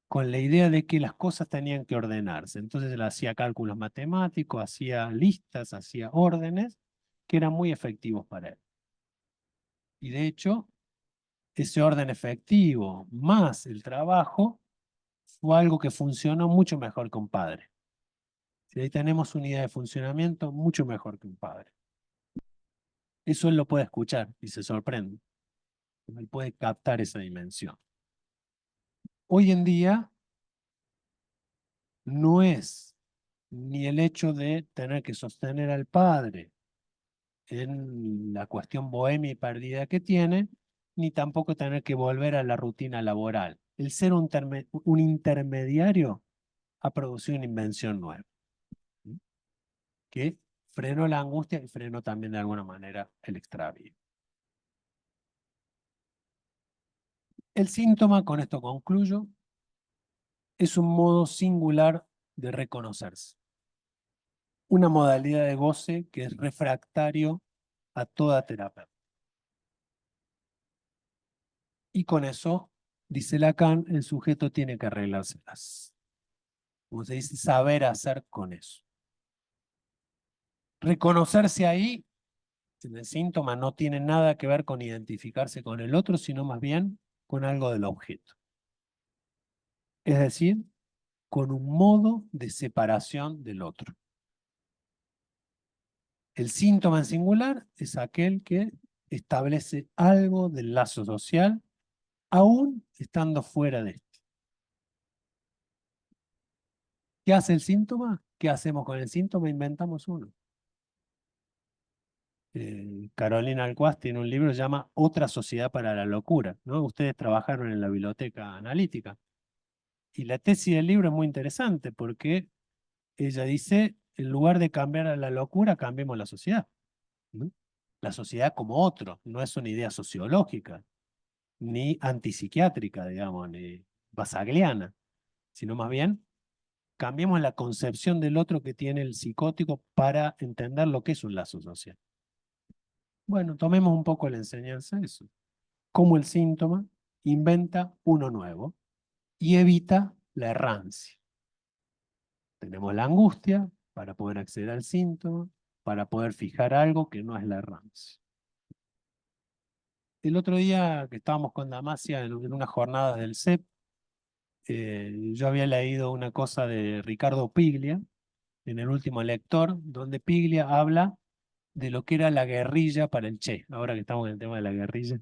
con la idea de que las cosas tenían que ordenarse. Entonces él hacía cálculos matemáticos, hacía listas, hacía órdenes, que eran muy efectivos para él. Y de hecho, ese orden efectivo más el trabajo fue algo que funcionó mucho mejor que un padre. Si ahí tenemos una idea de funcionamiento mucho mejor que un padre. Eso él lo puede escuchar y se sorprende. Él puede captar esa dimensión. Hoy en día no es ni el hecho de tener que sostener al padre en la cuestión bohemia y perdida que tiene, ni tampoco tener que volver a la rutina laboral. El ser un intermediario ha producido una invención nueva, ¿sí? Que frenó la angustia y frenó también de alguna manera el extravío. El síntoma, con esto concluyo, es un modo singular de reconocerse, una modalidad de goce que es refractario a toda terapia. Y con eso, dice Lacan, el sujeto tiene que arreglárselas. Como se dice, saber hacer con eso. Reconocerse ahí, en el síntoma, no tiene nada que ver con identificarse con el otro, sino más bien con algo del objeto. Es decir, con un modo de separación del otro. El síntoma en singular es aquel que establece algo del lazo social, aún estando fuera de este. ¿Qué hace el síntoma? ¿Qué hacemos con el síntoma? Inventamos uno. Carolina Alcuaz tiene un libro que se llama Otra sociedad para la locura, ¿no? Ustedes trabajaron en la biblioteca analítica. Y la tesis del libro es muy interesante porque ella dice, en lugar de cambiar a la locura, cambiemos la sociedad, ¿no? La sociedad como otro, no es una idea sociológica, ni antipsiquiátrica, digamos, ni basagliana, sino más bien cambiemos la concepción del otro que tiene el psicótico para entender lo que es un lazo social. Bueno, tomemos un poco la enseñanza de eso. Cómo el síntoma inventa uno nuevo y evita la errancia. Tenemos la angustia para poder acceder al síntoma, para poder fijar algo que no es la errancia. El otro día que estábamos con Damasia en unas jornadas del CEP, yo había leído una cosa de Ricardo Piglia, en el último lector, donde Piglia habla de lo que era la guerrilla para el Che, ahora que estamos en el tema de la guerrilla.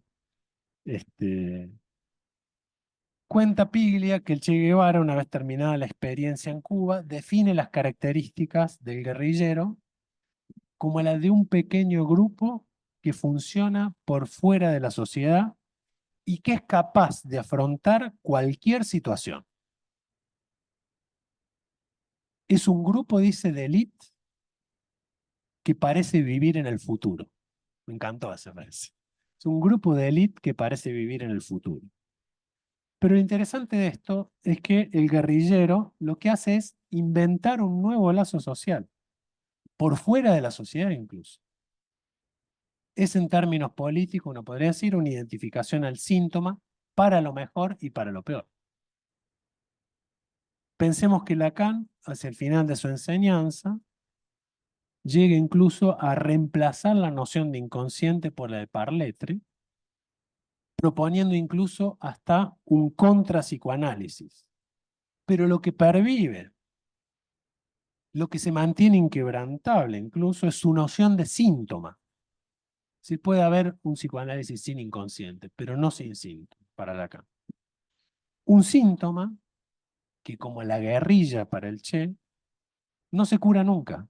Cuenta Piglia que el Che Guevara, una vez terminada la experiencia en Cuba, define las características del guerrillero como la de un pequeño grupo que funciona por fuera de la sociedad y que es capaz de afrontar cualquier situación. Es un grupo, dice, de élite que parece vivir en el futuro. Me encantó esa frase. Es un grupo de élite que parece vivir en el futuro. Pero lo interesante de esto es que el guerrillero lo que hace es inventar un nuevo lazo social, por fuera de la sociedad incluso. Es en términos políticos, uno podría decir, una identificación al síntoma para lo mejor y para lo peor. Pensemos que Lacan, hacia el final de su enseñanza, llega incluso a reemplazar la noción de inconsciente por la de parletre, proponiendo incluso hasta un contrapsicoanálisis. Pero lo que pervive, lo que se mantiene inquebrantable incluso, es su noción de síntoma. Sí puede haber un psicoanálisis sin inconsciente, pero no sin síntoma, para Lacan. Un síntoma que, como la guerrilla para el Che, no se cura nunca,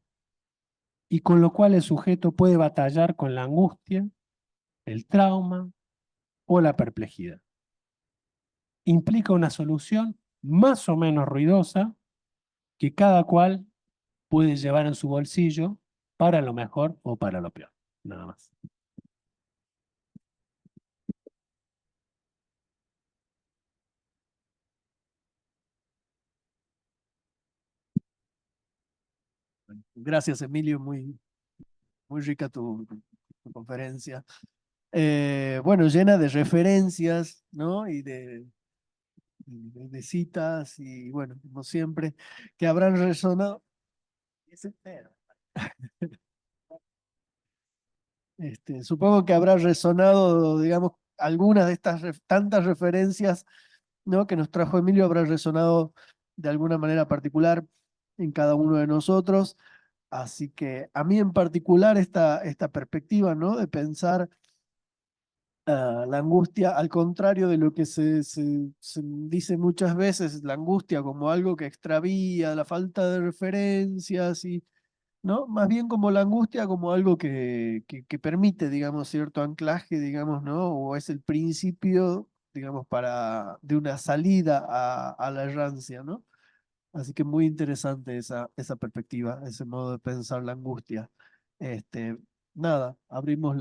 y con lo cual el sujeto puede batallar con la angustia el trauma o la perplejidad. Implica una solución más o menos ruidosa que cada cual puede llevar en su bolsillo para lo mejor o para lo peor. Nada más. Gracias, Emilio, muy rica tu conferencia. Bueno, llena de referencias, ¿no? Y de citas, y bueno, como siempre, que habrán resonado. Supongo que habrá resonado, digamos, algunas de estas tantas referencias, ¿no? Que nos trajo Emilio, habrá resonado de alguna manera particular en cada uno de nosotros. Así que a mí en particular esta perspectiva, ¿no? De pensar la angustia, al contrario de lo que se dice muchas veces, la angustia como algo que extravía, la falta de referencias, y, ¿no? Más bien como la angustia como algo que permite, digamos, cierto anclaje, digamos, ¿no? O es el principio, digamos, de una salida a la errancia, ¿no? Así que muy interesante esa perspectiva, ese modo de pensar la angustia. Este, nada, abrimos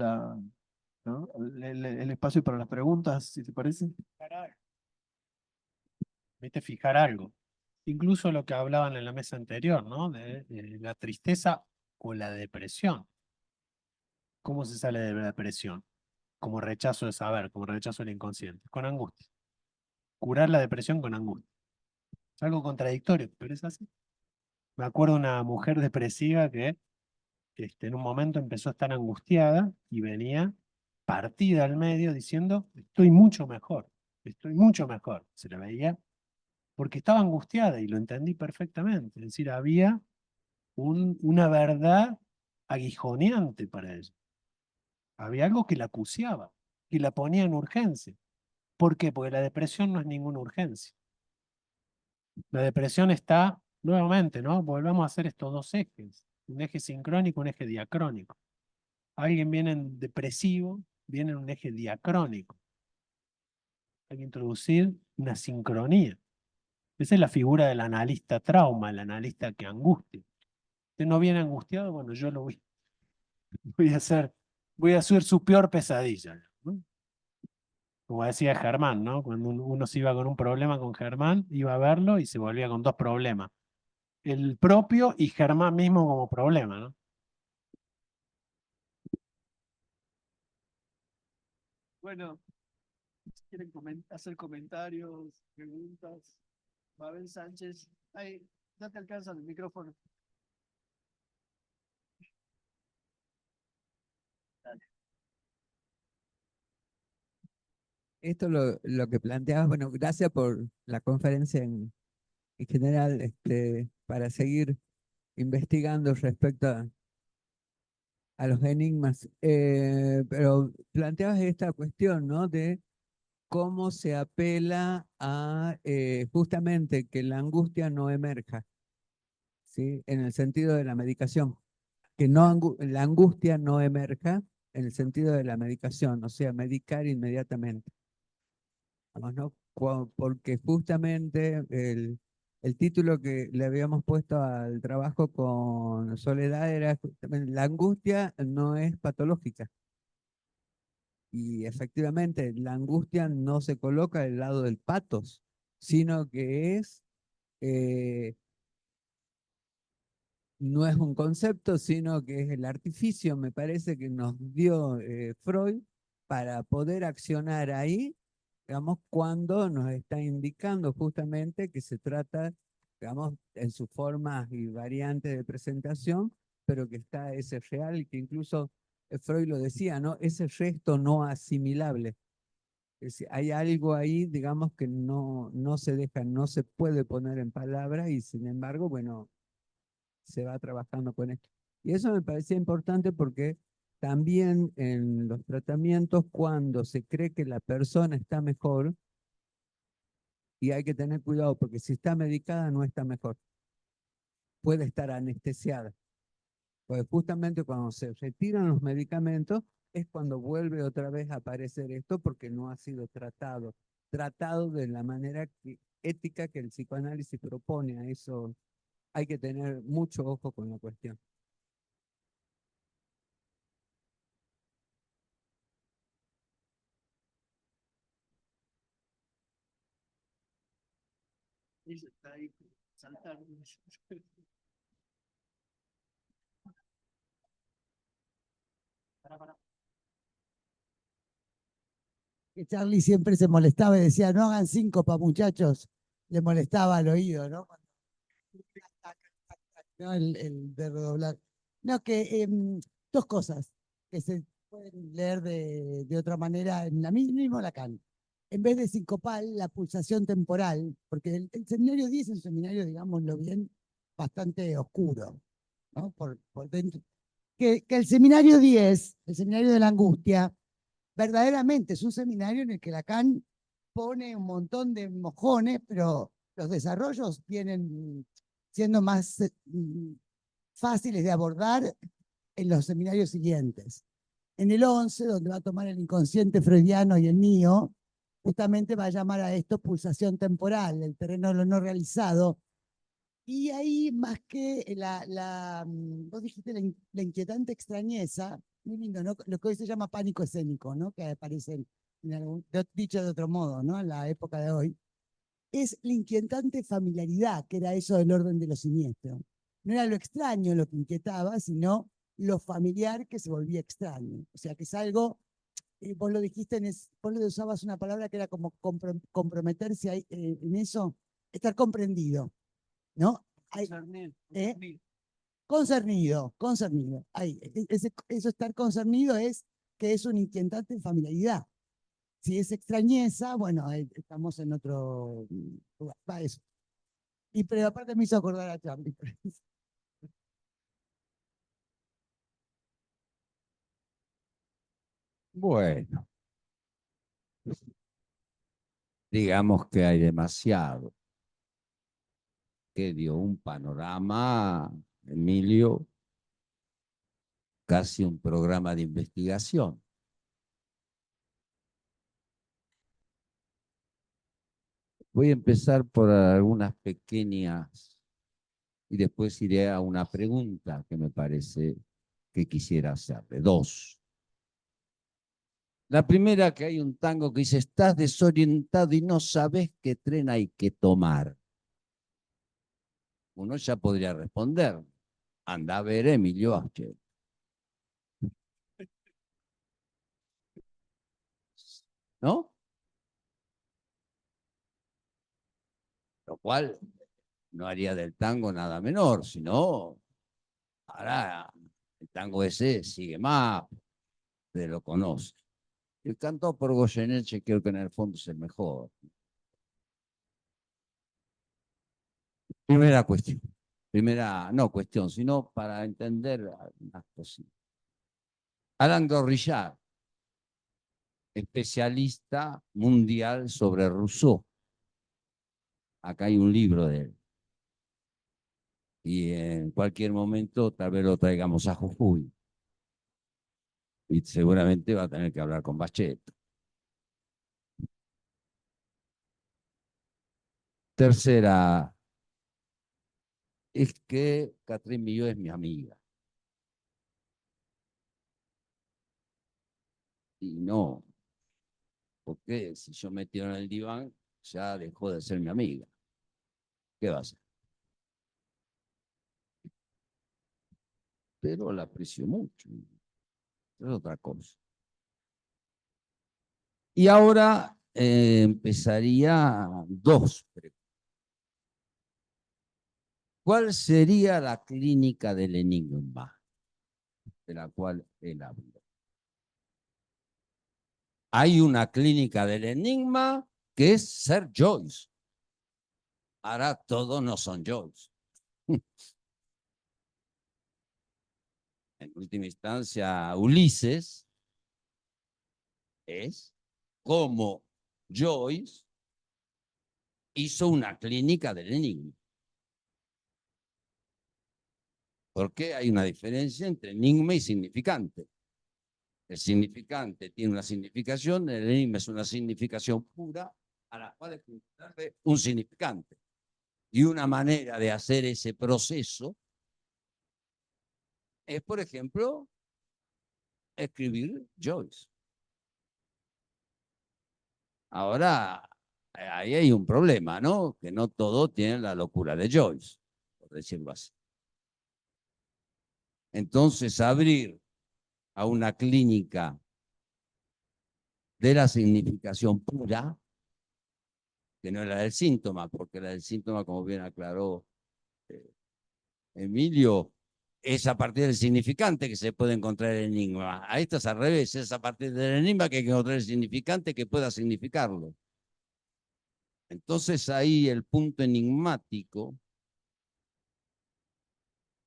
¿no? el espacio para las preguntas, si te parece. Viste, fijar algo. Incluso lo que hablaban en la mesa anterior, ¿no? De la tristeza o la depresión. ¿Cómo se sale de la depresión? Como rechazo de saber, como rechazo del inconsciente, con angustia. Curar la depresión con angustia. Es algo contradictorio, pero es así. Me acuerdo de una mujer depresiva que en un momento empezó a estar angustiada y venía partida al medio diciendo, estoy mucho mejor. Se la veía porque estaba angustiada y lo entendí perfectamente. Es decir, había una verdad aguijoneante para ella. Había algo que la acuciaba, que la ponía en urgencia. ¿Por qué? Porque la depresión no es ninguna urgencia. La depresión está, nuevamente, ¿no? Volvamos a hacer estos dos ejes, un eje sincrónico, un eje diacrónico. Alguien viene en depresivo, viene en un eje diacrónico. Hay que introducir una sincronía. Esa es la figura del analista trauma, el analista que angustia. Usted no viene angustiado, bueno, yo lo voy a hacer, voy a ser su peor pesadilla, ¿no? Como decía Germán, ¿no? Cuando uno se iba con un problema con Germán, iba a verlo y se volvía con dos problemas. El propio y Germán mismo como problema, ¿no? Bueno, si quieren hacer comentarios, preguntas, Mabel Sánchez, ahí, ya te alcanza el micrófono. Dale. Esto lo que planteabas, bueno, gracias por la conferencia en general, para seguir investigando respecto a los enigmas. Pero planteabas esta cuestión, ¿no? De cómo se apela a justamente que la angustia no emerja, ¿sí? En el sentido de la medicación. Que no la angustia no emerja en el sentido de la medicación, o sea, medicar inmediatamente. Vamos, ¿no? Porque justamente el título que le habíamos puesto al trabajo con Soledad era justamente, la angustia no es patológica. Y efectivamente, la angustia no se coloca del lado del patos, sino que eh, no es un concepto, sino que es el artificio, me parece, que nos dio Freud para poder accionar ahí, digamos, cuando nos está indicando justamente que se trata, digamos, en sus formas y variantes de presentación, pero que está ese real y que incluso Freud lo decía, ¿no? Ese resto no asimilable. Es decir, hay algo ahí, digamos, que no se deja, no se puede poner en palabras y sin embargo, bueno, se va trabajando con esto. Y eso me parecía importante porque también en los tratamientos, cuando se cree que la persona está mejor, y hay que tener cuidado porque si está medicada no está mejor, puede estar anestesiada. Porque justamente cuando se retiran los medicamentos es cuando vuelve otra vez a aparecer esto porque no ha sido tratado de la manera ética que el psicoanálisis propone. A eso hay que tener mucho ojo con la cuestión. Ella está ahí saltando. Pará. Que Charlie siempre se molestaba y decía, no hagan síncopa, muchachos. Le molestaba al oído, ¿no? ¿No? El de redoblar. No, que dos cosas que se pueden leer de otra manera en la mismo Lacan. En vez de sincopal, la pulsación temporal, porque el seminario 10 es un seminario, digámoslo bien, bastante oscuro, ¿no? Por dentro. Que el seminario 10, el seminario de la angustia, verdaderamente es un seminario en el que Lacan pone un montón de mojones, pero los desarrollos vienen siendo más fáciles de abordar en los seminarios siguientes. En el 11, donde va a tomar el inconsciente freudiano y el mío, justamente va a llamar a esto pulsación temporal, el terreno de lo no realizado. Y ahí, más que vos dijiste la inquietante extrañeza, muy lindo, ¿no? Lo que hoy se llama pánico escénico, ¿no? Que aparece dicho de otro modo, ¿no? En la época de hoy, es la inquietante familiaridad, que era eso del orden de lo siniestro. No era lo extraño lo que inquietaba, sino lo familiar que se volvía extraño. O sea, que es algo, vos lo dijiste, vos le usabas una palabra que era como comprometerse ahí, en eso, estar comprendido, ¿no? Concernido. Ahí, eso estar concernido es que es una inquietante familiaridad. Si es extrañeza, bueno, estamos en otro lugar. Va eso. Pero aparte me hizo acordar a Charlie. Bueno, digamos que hay demasiado, que dio un panorama, Emilio, casi un programa de investigación. Voy a empezar por algunas pequeñas y después iré a una pregunta que me parece que quisiera hacerle. Dos. La primera, que hay un tango que dice, estás desorientado y no sabes qué tren hay que tomar. Uno ya podría responder, anda a ver Emilio Bachet. ¿No? Lo cual no haría del tango nada menor, sino ahora el tango ese sigue más, de lo conoce. El canto por Goyeneche creo que en el fondo es el mejor. Primera cuestión. No cuestión, sino para entender algunas cositas. Alain Gorillard, especialista mundial sobre Rousseau. Acá hay un libro de él. Y en cualquier momento tal vez lo traigamos a Jujuy. Y seguramente va a tener que hablar con Bachet. Tercera, es que Catherine Millau es mi amiga. Y no, porque si yo me tiro en el diván, ya dejó de ser mi amiga. ¿Qué va a hacer? Pero la aprecio mucho. Es otra cosa. Y ahora empezaría dos preguntas. ¿Cuál sería la clínica del enigma de la cual él habló? Hay una clínica del enigma que es ser Joyce. Ahora todos no son Joyce. En última instancia, Ulises es como Joyce hizo una clínica del enigma. Porque hay una diferencia entre enigma y significante. El significante tiene una significación, el enigma es una significación pura a la cual hay que darle un significante. Y una manera de hacer ese proceso es, por ejemplo, escribir Joyce. Ahora, ahí hay un problema, ¿no? Que no todos tienen la locura de Joyce, por decirlo así. Entonces, abrir a una clínica de la significación pura, que no es la del síntoma, porque la del síntoma, como bien aclaró Emilio, es a partir del significante que se puede encontrar el enigma. A esta es al revés, es a partir del enigma que hay que encontrar el significante que pueda significarlo. Entonces ahí el punto enigmático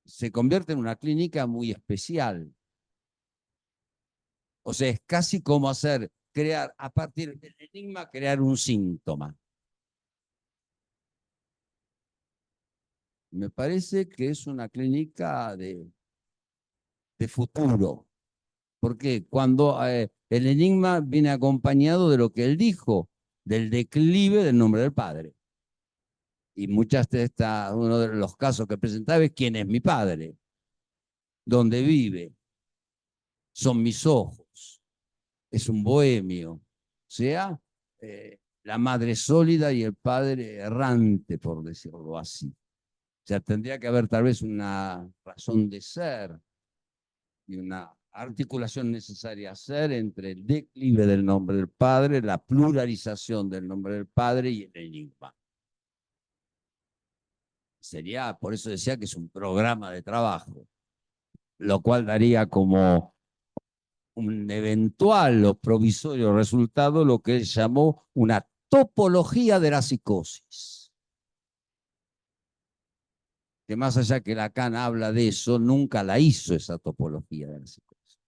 se convierte en una clínica muy especial. O sea, es casi como crear, a partir del enigma, crear un síntoma. Me parece que es una clínica de futuro. Porque cuando el enigma viene acompañado de lo que él dijo, del declive del nombre del padre. Y muchas de estas, uno de los casos que presentaba es quién es mi padre, dónde vive, son mis ojos, es un bohemio, o sea, la madre sólida y el padre errante, por decirlo así. O sea, tendría que haber tal vez una razón de ser y una articulación necesaria a hacer entre el declive del nombre del padre, la pluralización del nombre del padre y el enigma. Sería, por eso decía que es un programa de trabajo, lo cual daría como un eventual o provisorio resultado lo que él llamó una topología de la psicosis. Que más allá que Lacan habla de eso, nunca la hizo esa topología de la psicosis.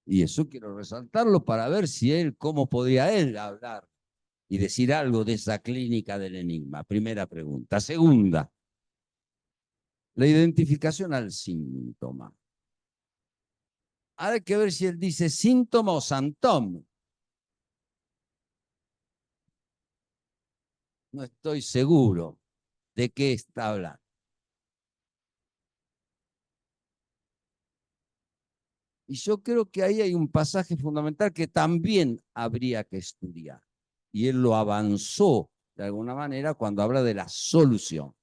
Y eso quiero resaltarlo para ver si él, cómo podría él hablar y decir algo de esa clínica del enigma. Primera pregunta. Segunda, la identificación al síntoma. Hay que ver si él dice síntoma o santoma. No estoy seguro de qué está hablando. Y yo creo que ahí hay un pasaje fundamental que también habría que estudiar. Y él lo avanzó de alguna manera cuando habla de la solución.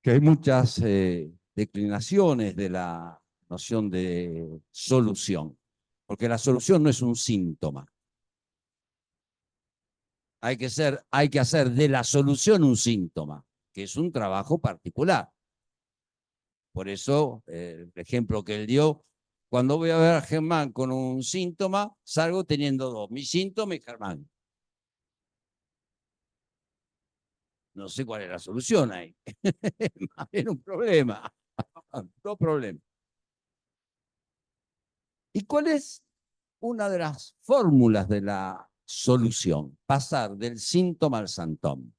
Que hay muchas declinaciones de la noción de solución, porque la solución no es un síntoma. Hay que hacer de la solución un síntoma, que es un trabajo particular. Por eso, el ejemplo que él dio, cuando voy a ver a Germán con un síntoma, salgo teniendo dos, mi síntoma y Germán. No sé cuál es la solución ahí. Más bien un problema. Dos problemas. ¿Y cuál es una de las fórmulas de la solución? Pasar del síntoma al santoma.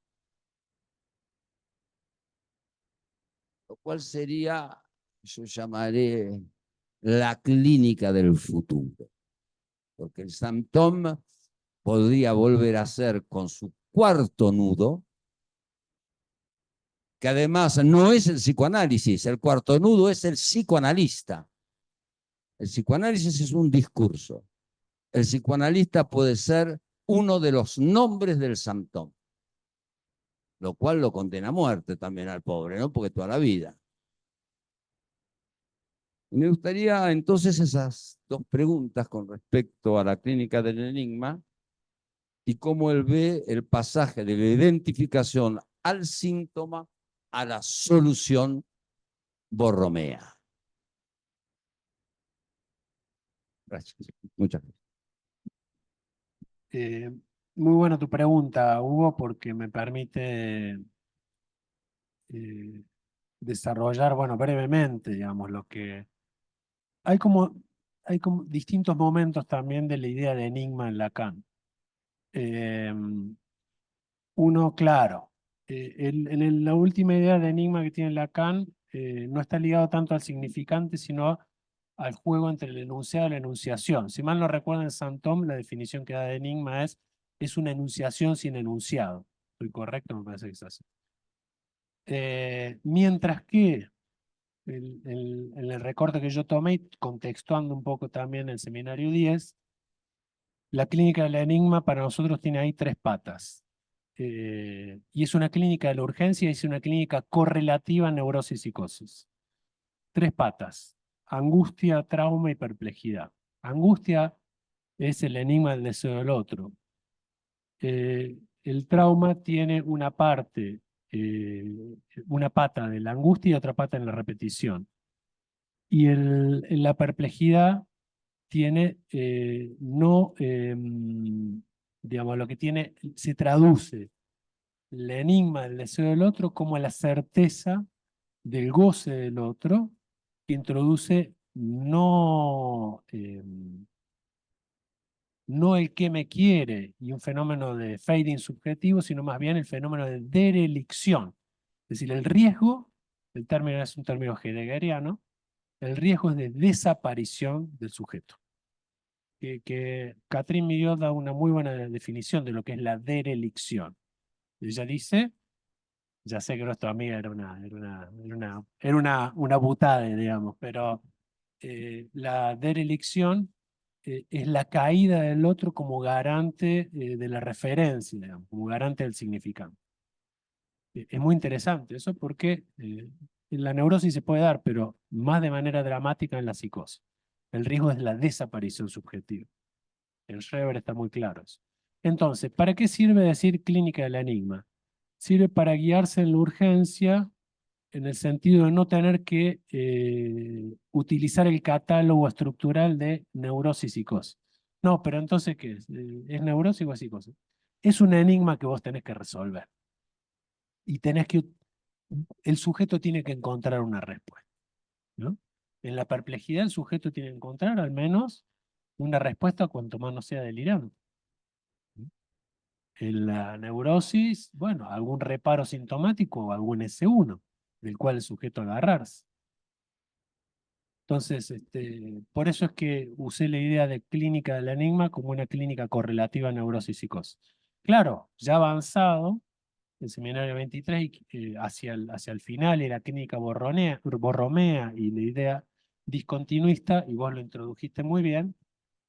Lo cual sería, yo llamaré, la clínica del futuro. Porque el santoma podría volver a ser con su cuarto nudo, que además no es el psicoanálisis, el cuarto nudo es el psicoanalista. El psicoanálisis es un discurso. El psicoanalista puede ser uno de los nombres del santón, lo cual lo condena a muerte también al pobre, ¿no? Porque toda la vida. Y me gustaría entonces esas dos preguntas con respecto a la clínica del enigma y cómo él ve el pasaje de la identificación al síntoma a la solución borromea. Gracias. Muchas gracias. Muy buena tu pregunta, Hugo, porque me permite desarrollar, bueno, brevemente, digamos, lo que... Hay como distintos momentos también de la idea de enigma en Lacan. Uno, claro, la última idea de enigma que tiene Lacan no está ligado tanto al significante, sino al juego entre el enunciado y la enunciación. Si mal no recuerdo, en Saint-Thome la definición que da de enigma es una enunciación sin enunciado. ¿Estoy correcto? Me parece que es así. Mientras que en el recorte que yo tomé, contextuando un poco también el seminario 10, la clínica del enigma para nosotros tiene ahí 3 patas. Y es una clínica de la urgencia y es una clínica correlativa a neurosis y psicosis. 3 patas: angustia, trauma y perplejidad. Angustia es el enigma del deseo del otro. El trauma tiene una parte, una pata de la angustia y otra pata en la repetición. Y la perplejidad tiene, digamos, lo que tiene, se traduce el enigma del deseo del otro como la certeza del goce del otro, que introduce no el que me quiere y un fenómeno de fading subjetivo, sino más bien el fenómeno de derelicción. Es decir, el riesgo, el término es un término heideggeriano, el riesgo es de desaparición del sujeto. Que Catherine Millot da una muy buena definición de lo que es la derelicción. Ella dice, ya sé que nuestra amiga era una butada, digamos, pero la derelicción es la caída del otro como garante de la referencia, digamos, como garante del significado. Es muy interesante eso porque en la neurosis se puede dar, pero más de manera dramática en la psicosis. El riesgo es la desaparición subjetiva. En Schreber está muy claro eso. Entonces, ¿para qué sirve decir clínica del enigma? Sirve para guiarse en la urgencia en el sentido de no tener que utilizar el catálogo estructural de neurosis y psicosis. No, pero entonces, ¿qué es? ¿Es neurosis o es psicosis? Es un enigma que vos tenés que resolver. Y el sujeto tiene que encontrar una respuesta, ¿no? En la perplejidad el sujeto tiene que encontrar al menos una respuesta cuanto más no sea delirante. En la neurosis, bueno, algún reparo sintomático o algún S1 del cual el sujeto agarrarse. Entonces, por eso es que usé la idea de clínica del enigma como una clínica correlativa a neurosis y psicosis. Claro, ya avanzado, el seminario 23, hacia el final, y la clínica borromea y la idea discontinuista, y vos lo introdujiste muy bien,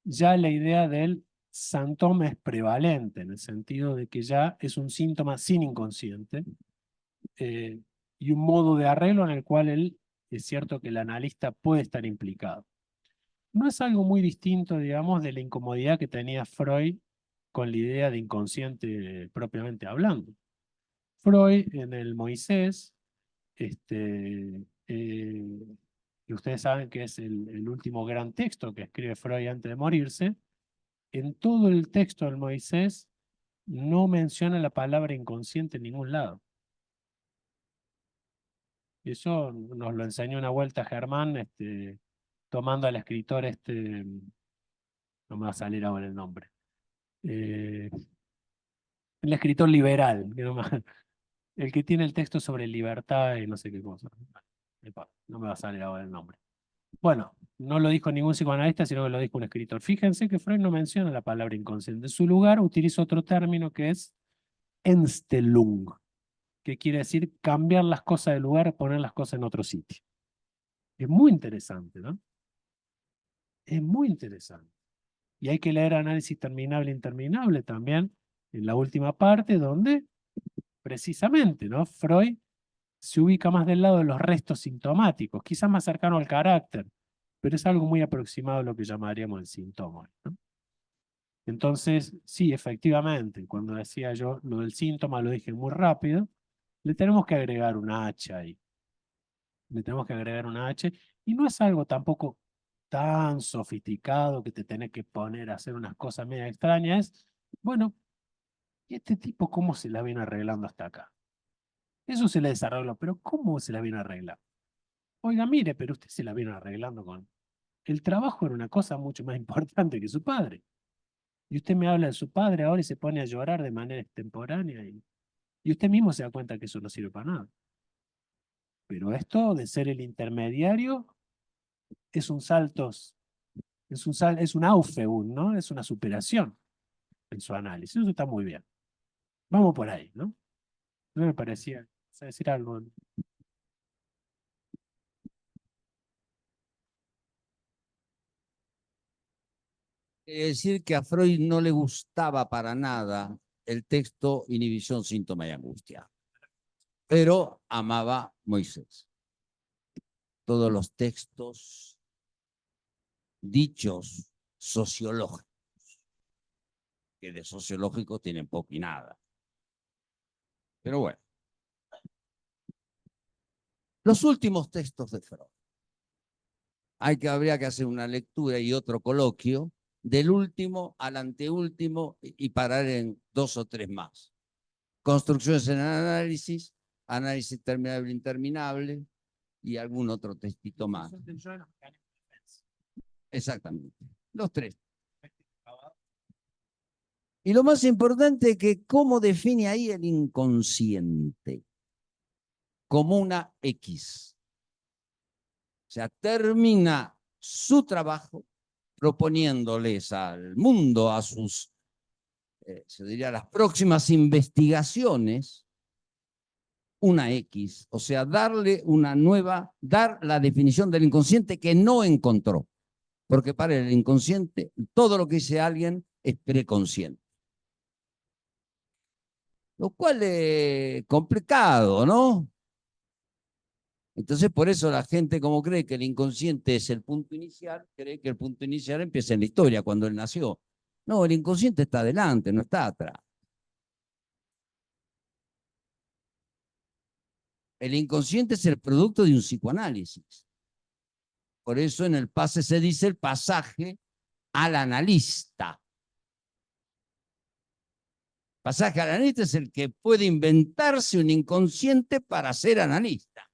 ya la idea del Saint-Thome es prevalente, en el sentido de que ya es un síntoma sin inconsciente, y un modo de arreglo en el cual es cierto que el analista puede estar implicado. No es algo muy distinto, digamos, de la incomodidad que tenía Freud con la idea de inconsciente propiamente hablando. Freud en el Moisés, y ustedes saben que es el último gran texto que escribe Freud antes de morirse, en todo el texto del Moisés no menciona la palabra inconsciente en ningún lado. Y eso nos lo enseñó una vuelta Germán, tomando al escritor, no me va a salir ahora el nombre, el escritor liberal, el que tiene el texto sobre libertad y no sé qué cosa. No me va a salir ahora el nombre. Bueno, no lo dijo ningún psicoanalista, sino que lo dijo un escritor. Fíjense que Freud no menciona la palabra inconsciente. En su lugar utiliza otro término que es Entstellung, que quiere decir cambiar las cosas de lugar, poner las cosas en otro sitio. Es muy interesante, ¿no? Es muy interesante. Y hay que leer Análisis Terminable e Interminable también, en la última parte, donde precisamente, ¿no? Freud se ubica más del lado de los restos sintomáticos, quizás más cercano al carácter, pero es algo muy aproximado a lo que llamaríamos el síntoma, ¿no? Entonces, sí, efectivamente, cuando decía yo lo del síntoma, lo dije muy rápido, le tenemos que agregar una H ahí. Le tenemos que agregar una H, y no es algo tampoco tan sofisticado que te tenés que poner a hacer unas cosas medio extrañas. Bueno, ¿y este tipo cómo se la viene arreglando hasta acá? Eso se le desarrolló, pero ¿cómo se la viene arreglando? Oiga, mire, pero usted se la viene arreglando con... El trabajo era una cosa mucho más importante que su padre. Y usted me habla de su padre ahora y se pone a llorar de manera extemporánea y usted mismo se da cuenta que eso no sirve para nada. Pero esto de ser el intermediario es un salto, es un Aufhebung, ¿no? Es una superación en su análisis. Eso está muy bien. Vamos por ahí, ¿no? No me parecía. ¿Vas a decir algo? Quiere decir que a Freud no le gustaba para nada el texto Inhibición, síntoma y angustia, pero amaba Moisés. Todos los textos dichos sociológicos, que de sociológicos tienen poco y nada. Pero bueno. Los últimos textos de Freud. Habría que hacer una lectura y otro coloquio del último al anteúltimo y parar en 2 o 3 más. Construcciones en el análisis, análisis terminable e interminable y algún otro textito más. Exactamente, los 3. Y lo más importante es que cómo define ahí el inconsciente, como una X. O sea, termina su trabajo proponiéndoles al mundo, a sus, se diría, las próximas investigaciones, una X. O sea, darle una nueva, dar la definición del inconsciente que no encontró. Porque para el inconsciente, todo lo que dice alguien es preconsciente. Lo cual es complicado, ¿no? Entonces, por eso la gente, como cree que el inconsciente es el punto inicial, cree que el punto inicial empieza en la historia, cuando él nació. No, el inconsciente está adelante, no está atrás. El inconsciente es el producto de un psicoanálisis. Por eso en el pase se dice el pasaje al analista. Pasaje al analista es el que puede inventarse un inconsciente para ser analista.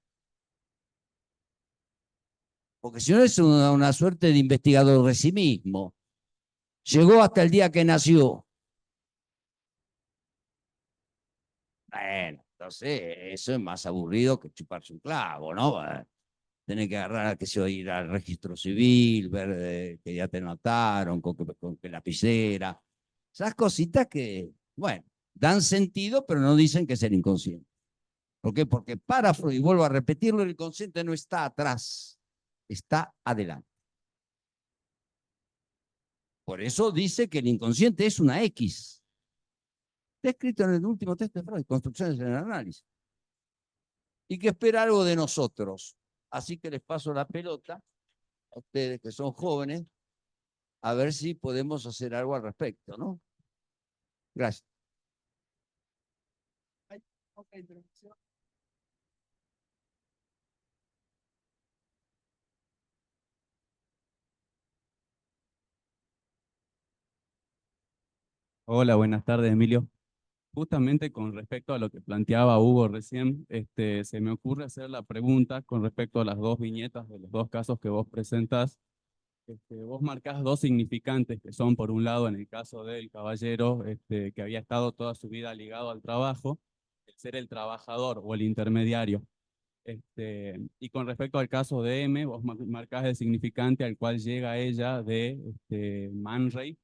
Porque si no es una suerte de investigador de sí mismo. Llegó hasta el día que nació. Bueno, entonces eso es más aburrido que chuparse un clavo, ¿no? Tener que agarrar, que se ir al registro civil, ver que ya te notaron, con qué lapicera. Esas cositas que, bueno, dan sentido, pero no dicen que es el inconsciente. ¿Por qué? Porque para Freud, y vuelvo a repetirlo, el inconsciente no está atrás, está adelante. Por eso dice que el inconsciente es una X. Está escrito en el último texto de Freud, Construcciones en el análisis. Y que espera algo de nosotros. Así que les paso la pelota a ustedes que son jóvenes, a ver si podemos hacer algo al respecto, ¿no? Gracias. Hola, buenas tardes, Emilio. Justamente con respecto a lo que planteaba Hugo recién, se me ocurre hacer la pregunta con respecto a las 2 viñetas de los 2 casos que vos presentás. Vos marcás 2 significantes que son, por un lado, en el caso del caballero que había estado toda su vida ligado al trabajo, el ser el trabajador o el intermediario. Y con respecto al caso de M, vos marcás el significante al cual llega ella de Man Ray,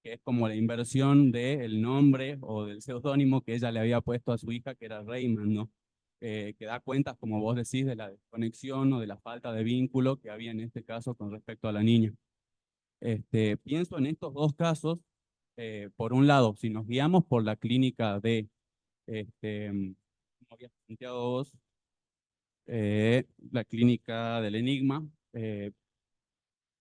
que es como la inversión del nombre o del seudónimo que ella le había puesto a su hija, que era Rayman, ¿no? Que da cuenta, como vos decís, de la desconexión o de la falta de vínculo que había en este caso con respecto a la niña. Pienso en estos 2 casos, por un lado, si nos guiamos por la clínica de, como habías planteado vos, la clínica del enigma,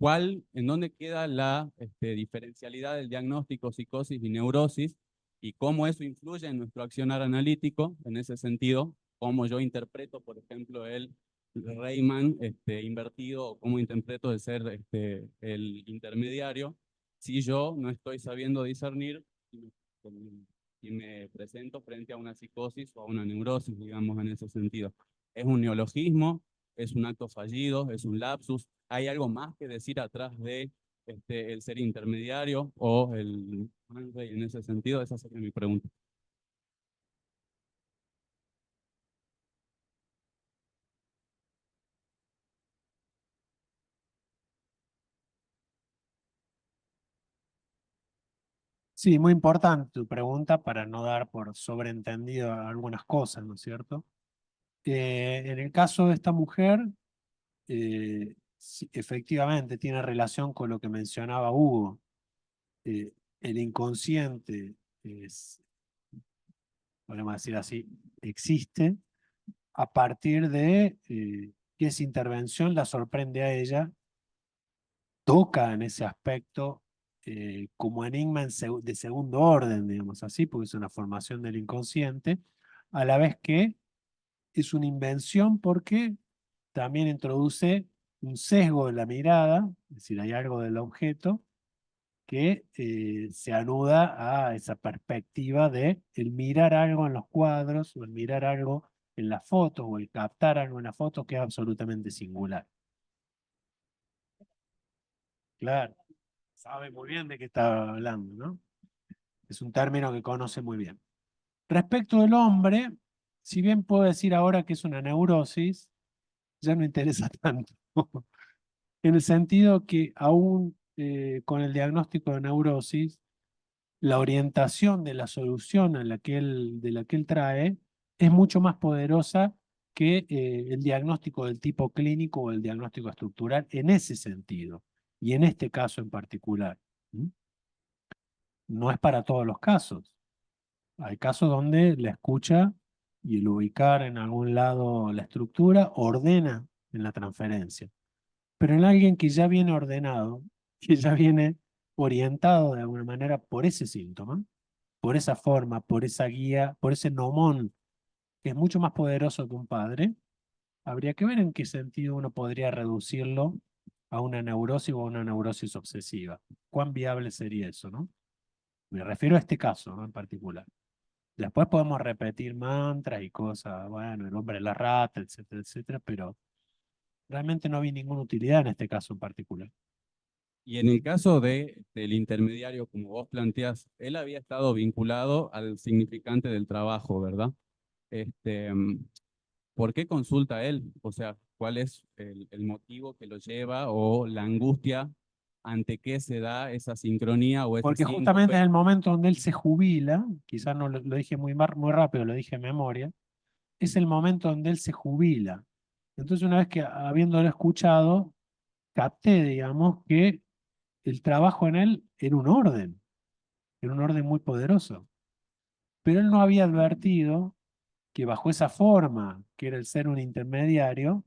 en dónde queda la diferencialidad del diagnóstico, psicosis y neurosis, y cómo eso influye en nuestro accionar analítico, en ese sentido, cómo yo interpreto, por ejemplo, el Rayman invertido, o cómo interpreto el ser el intermediario, si yo no estoy sabiendo discernir y me presento frente a una psicosis o a una neurosis, digamos, en ese sentido. Es un neologismo, es un acto fallido, es un lapsus. ¿Hay algo más que decir atrás de el ser intermediario o el Y en ese sentido, esa sería mi pregunta. Sí, muy importante tu pregunta para no dar por sobreentendido algunas cosas, ¿no es cierto? En el caso de esta mujer, sí, efectivamente tiene relación con lo que mencionaba Hugo. El inconsciente es, podemos decir así, existe a partir de que esa intervención la sorprende a ella, toca en ese aspecto como enigma de segundo orden, digamos así, porque es una formación del inconsciente, a la vez que es una invención porque también introduce un sesgo de la mirada, es decir, hay algo del objeto que se anuda a esa perspectiva de el mirar algo en los cuadros o el mirar algo en la foto o el captar algo en la foto que es absolutamente singular. Claro, sabe muy bien de qué está hablando, ¿no? Es un término que conoce muy bien. Respecto del hombre, si bien puedo decir ahora que es una neurosis, ya no interesa tanto. En el sentido que aún con el diagnóstico de neurosis, la orientación de la solución a de la que él trae es mucho más poderosa que el diagnóstico del tipo clínico o el diagnóstico estructural en ese sentido, y en este caso en particular. ¿Mm? No es para todos los casos. Hay casos donde la escucha y el ubicar en algún lado la estructura ordena en la transferencia. Pero en alguien que ya viene ordenado, que ya viene orientado de alguna manera por ese síntoma, por esa forma, por esa guía, por ese nomón, que es mucho más poderoso que un padre, habría que ver en qué sentido uno podría reducirlo a una neurosis o a una neurosis obsesiva. ¿Cuán viable sería eso, no? Me refiero a este caso, ¿no? En particular. Después podemos repetir mantras y cosas, bueno, el hombre de la rata, etcétera, etcétera, pero realmente no vi ninguna utilidad en este caso en particular. Y en el caso del intermediario, como vos planteás, él había estado vinculado al significante del trabajo, ¿verdad? Este, ¿Por qué consulta él? O sea, ¿cuál es el motivo que lo lleva o la angustia ante qué se da esa sincronía o ese Porque justamente en síncope? el momento donde él se jubila, quizás no lo dije muy rápido, lo dije en memoria, es el momento donde él se jubila. Entonces, una vez que habiéndolo escuchado, capté, digamos, que el trabajo en él era un orden muy poderoso. Pero él no había advertido que bajo esa forma, que era el ser un intermediario,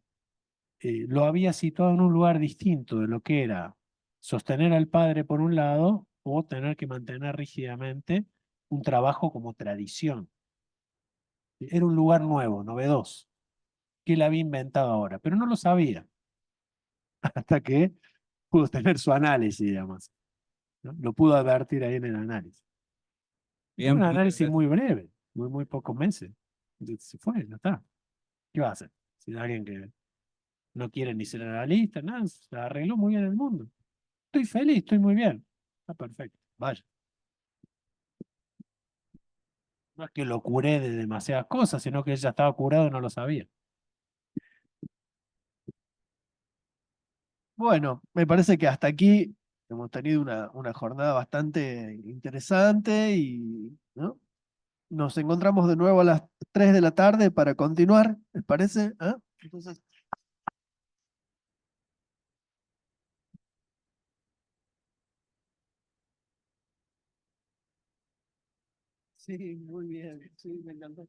lo había situado en un lugar distinto de lo que era sostener al padre por un lado o tener que mantener rígidamente un trabajo como tradición. Era un lugar nuevo, novedoso, que él había inventado ahora, pero no lo sabía hasta que pudo tener su análisis, digamos, ¿no? Lo pudo advertir ahí en el análisis. Y fue Bien, un muchas análisis gracias. muy breve, muy pocos meses. Se fue, ya está. ¿Qué va a hacer? Si es alguien que no quiere ni ser analista, nada, se arregló muy bien el mundo. Estoy feliz, estoy muy bien. Está perfecto, vaya. No es que lo curé de demasiadas cosas, sino que él ya estaba curado y no lo sabía. Bueno, me parece que hasta aquí hemos tenido una jornada bastante interesante y ¿no? Nos encontramos de nuevo a las 3 de la tarde para continuar, ¿les parece? ¿Ah? Entonces, sí, muy bien, sí, me encantó.